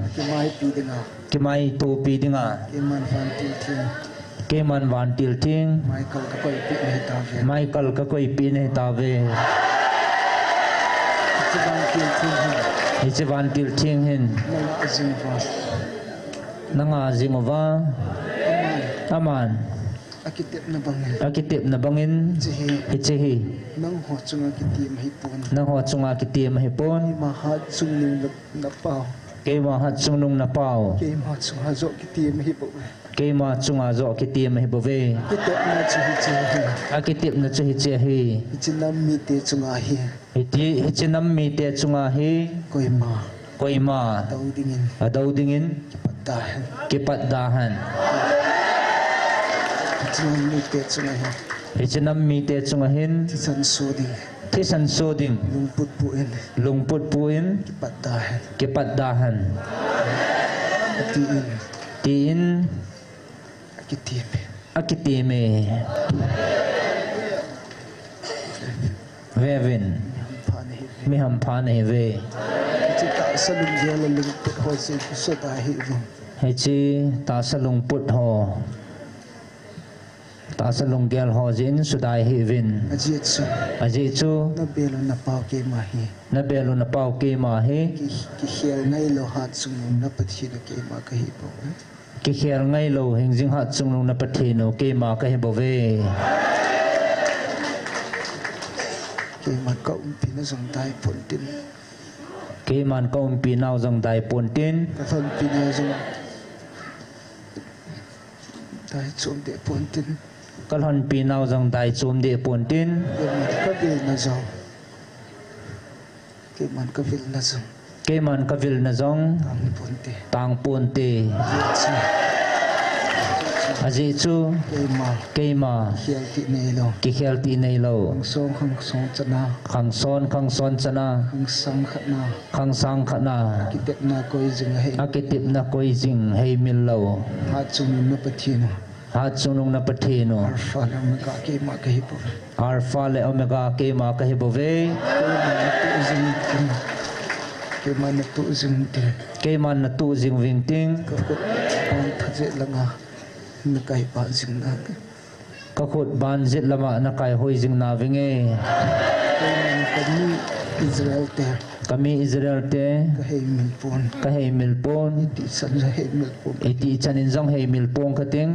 ki mai tu pi dinga ke man van til ting Michael ka koi pi ne ta ve chi van til ting hin nanga zingova aman akitip na bangin ichihi nang ho chunga kiti mahipon ke ma hat chung nung na pao ke ma chunga zo kiti mahibove akitip na chihi chihi hichinam mi te chunga hi koima adau dingin kipat dahan hichinam mi te chunga hin thi san soding lungput puin kipat dahan tiin akitime vevin mi ham phane ve hechi ta salung put ho ta salung gel ho jin sudai hi vin aji chu na belu na pau ke ma hi ki khial ngai lo hat chung na pathi na ke ma ka hi bo ki khial ngai lo hing jing hat chung na pathi no ke ma ka hi bo ve ke man ka pi na jong dai pon tin ke man ka pi nau jong dai pon tin ka thon pi na jong dai chom de pon tin kalhon pi nau jong dai chom de pon tin ka vil na jong ke man ka vil na jong tang pon te aji chu ke ma ki khial ti nei lo khang son chana khang sang khana akitip na koi jing hei mil lo ha chung nung na pathino alpha le omega ke ma ka hi bo ve ke man na tu jing ving ting ka khut ban zit lama na kai hoi jing na vinge kami Israel te ka hei mil pon iti chanin jong hei mil pon khating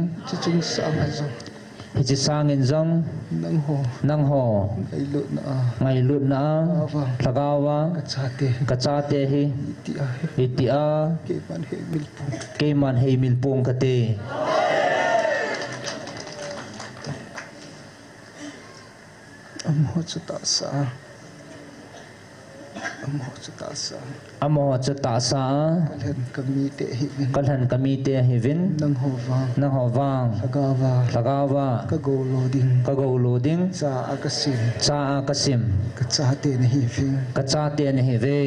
hichi sangin jong nang ho ngai lut na lagawa kachate hi iti a ke man hei mil pon khate amo chata sa kalhan kami te hivin nang ho wang lagawa ka go loading cha akasim kachate ne hive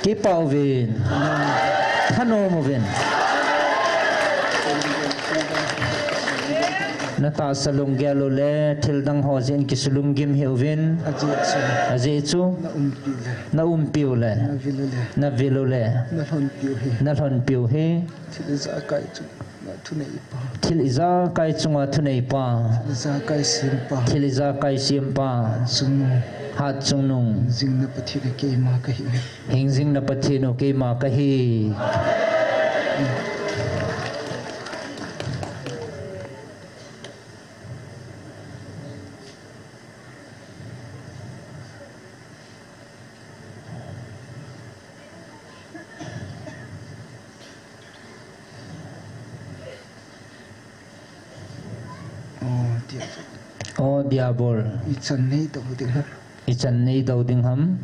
ki pauvin thano movin nata salung gelo le thil dang ho jin ki sulung gim heuvin aje chu na piu le na vilu le na thon piu he thil iza kai chunga thunei pa thil iza kai simpa hat chungnung hingjing na pathino ke ma kahi o diabol ichan nei dau ding ham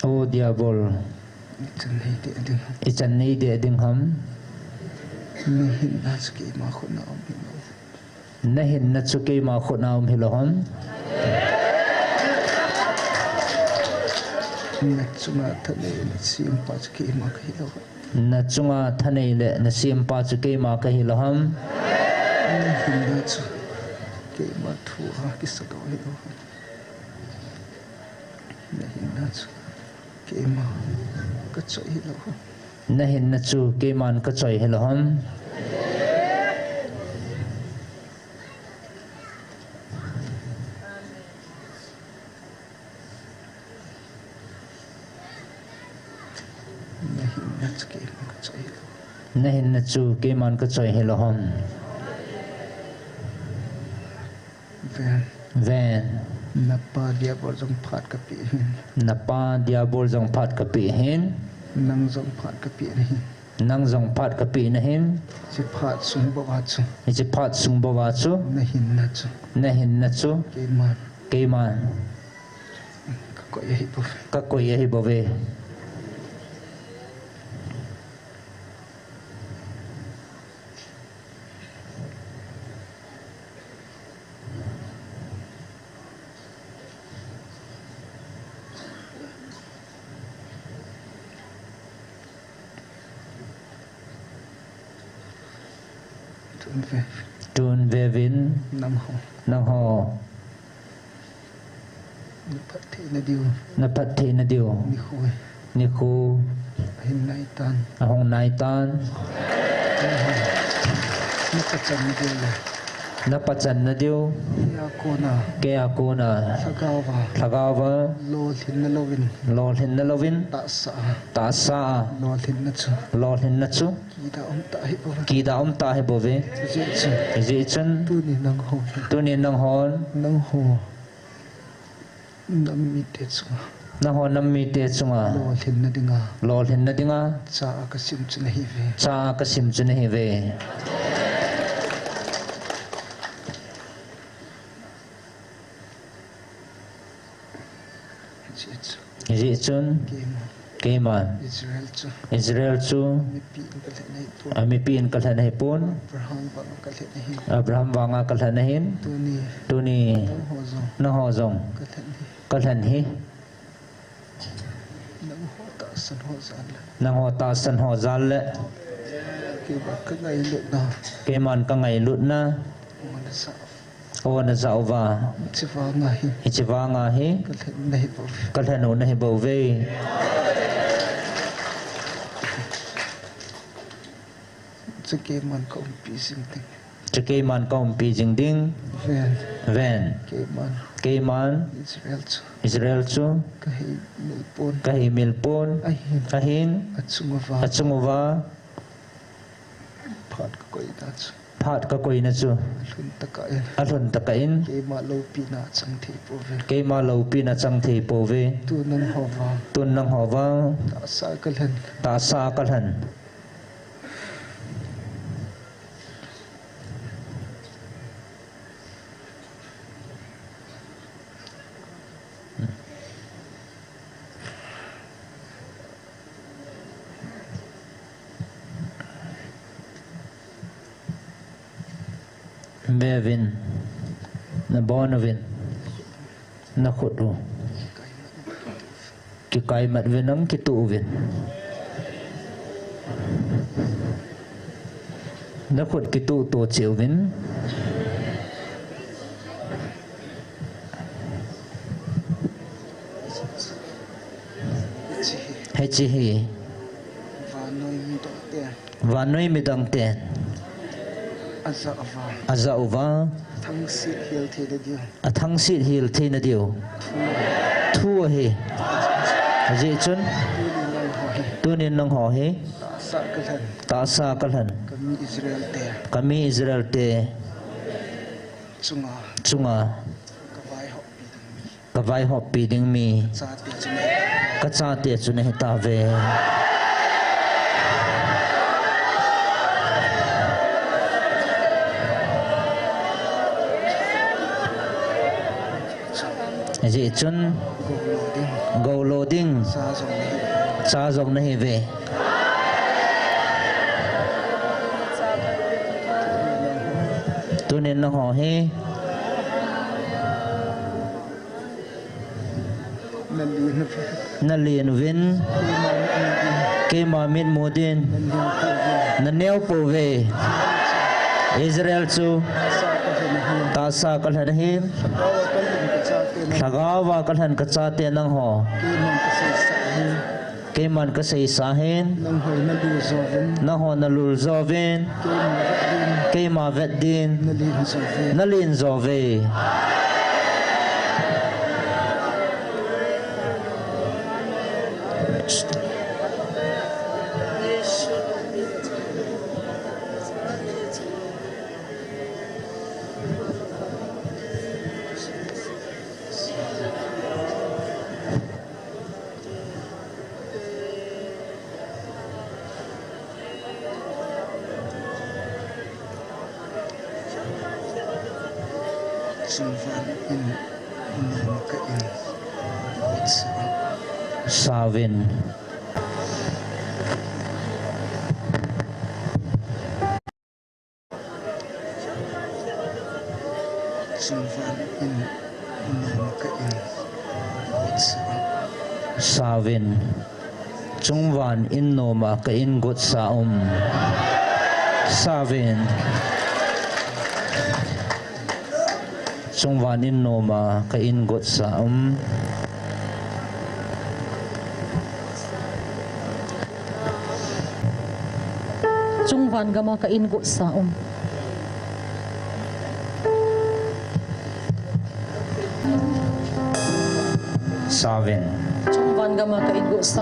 o diabol ichan nei de ding ham nahin na chuke ma khona hilohon na chunga thanei le na simpa chuke ma kahiloham nahin na chu ke man ka choi hiloham nahin na chu ke man ka choi hiloham ven napa diabol jong phat ka pi hin nang jong phat ka pi na hin si phat sung bawa chu nahin na chu ke man ka ko ye hi bove tun ve vin nang ho na pat the na diu ni khu hong nai tan na pachan na diu ke akona thagawa lo thin na lovin ta sa lo thin na chu ki da ta he bove ji chen tu ni nang hon na ho nam mi te chunga lo thin na dinga cha ka sim chune hi ve ji chun ke man Israel chu ami pin kal hanai pun Abraham wanga kal hanahin tuni na ho zong kal han hi nang ho ta san ho zal le ke man ka ngai lut na o na zau va chiwa nga hi kal hanu na hi bo ve chake man ka pi jing ding ven ke man Israel chu ka hi mil pon ahin achungwa phat ka koi na chu alhun takain ke ma lo pi na chang the po ve tun nang hova ta sa kal han Mevin na bonavin na khudu ki kai mat vinam ki tu vin na khut ki tu to chiu vin chi hi vanoi mi dang ten aza uwa athang sit hil the na dio thu hi ji chun tunin nang ho hi ta sa kalhan kami Israel te chunga kawai hop pi ding mi ka cha te chune ta ve ji chun go loading cha zong nahi ve tunin nang ho hi na lien vin ke ma min modin na neo po ve Israel chu ta sa kalhan hi thagawa kalhan ka cha te nang ho ke man ka sei sa hen na ho na lul zovin ke ma vet din na lin zove Savin Savin Chungwan in noma ka in gut sa Savin Chungwan in noma ka in gut sa
Chungwan gama ka in gut sa
Savin
Chungwan gama ka in gut sa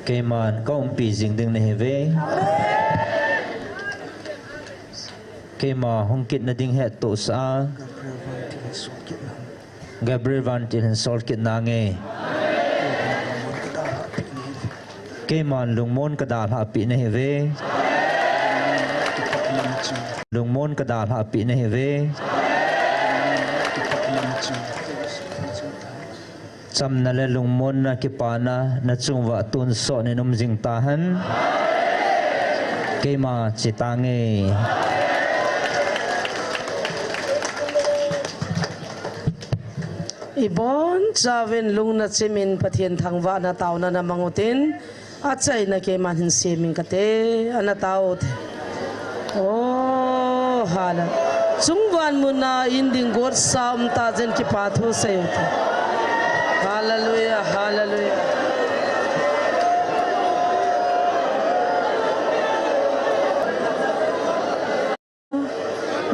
Kay man kaum pi jing ding na heve kay ma hongkit na ding het to sa Gabriel van tin sol kit nange kay man lungmon kadal happy na heve lungmon kadal happy na heve sam na le lungmon na kipana na chungwa tun so ni num jing tahan kay ma chitange
Ibon Javin lung na simin patien thangwa na tao na namangutin at say na kay manhin simin kate anatao te. Oh hala. Sungwan mo na inding god sam tajen ki patho sayo te. Hallelujah, hallelujah.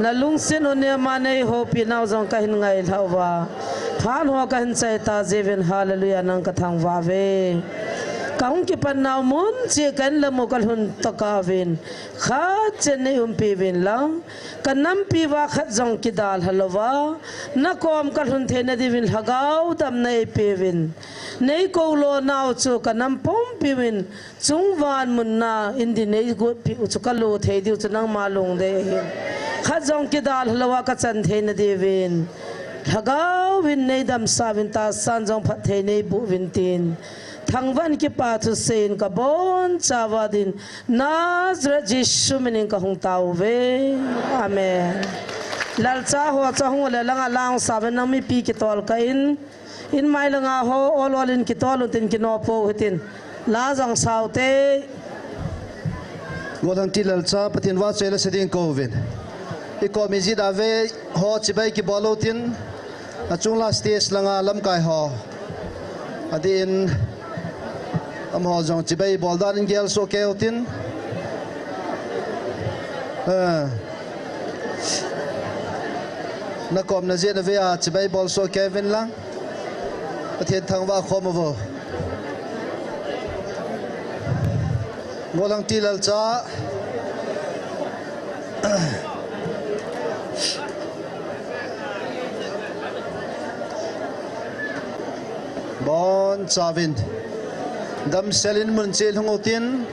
Nalung sin unya manay ho pinaw zong kahin ngay lawa. Phan ho kahin say ta zevin hallelujah nang kathang wave. Kaung ki panaw mun che kan lamokal hun takavin. Kha chenne pivin lang. Kanam piwa khat zong ki dal halawa. Na kom kal hun thena divin hagaw dam nay pivin. Nay ko lo naw chu kanam pom pivin. Chungwan mun na indi nay gut pi uchukalo thei diu chunang malung de. Khazong kidal halawa ka chan thei na devin hagaw win nei dam savin ta san jong phat thei nei bu win tin thangwan ki pa thu sen ka bon chawadin nazra jishu minin ka hung tau ve amen lal cha ho cha hu le langa lang saben nang mi pi ki tol ka in mai langa ho ol in ki tol tin ki no po hitin la jong saute
godang tilal cha patin wa chela seding kovin iko mizid ave ho chibai ki bolotin achungla stage langa lam kai ho adin am ho jong chibai boldan in gel so keotin na kom na je na ve a chibai bol so kevin lang pathian thangwa khomovo golang tilal cha Bon Chavin Dam Selin Munchel Hongotin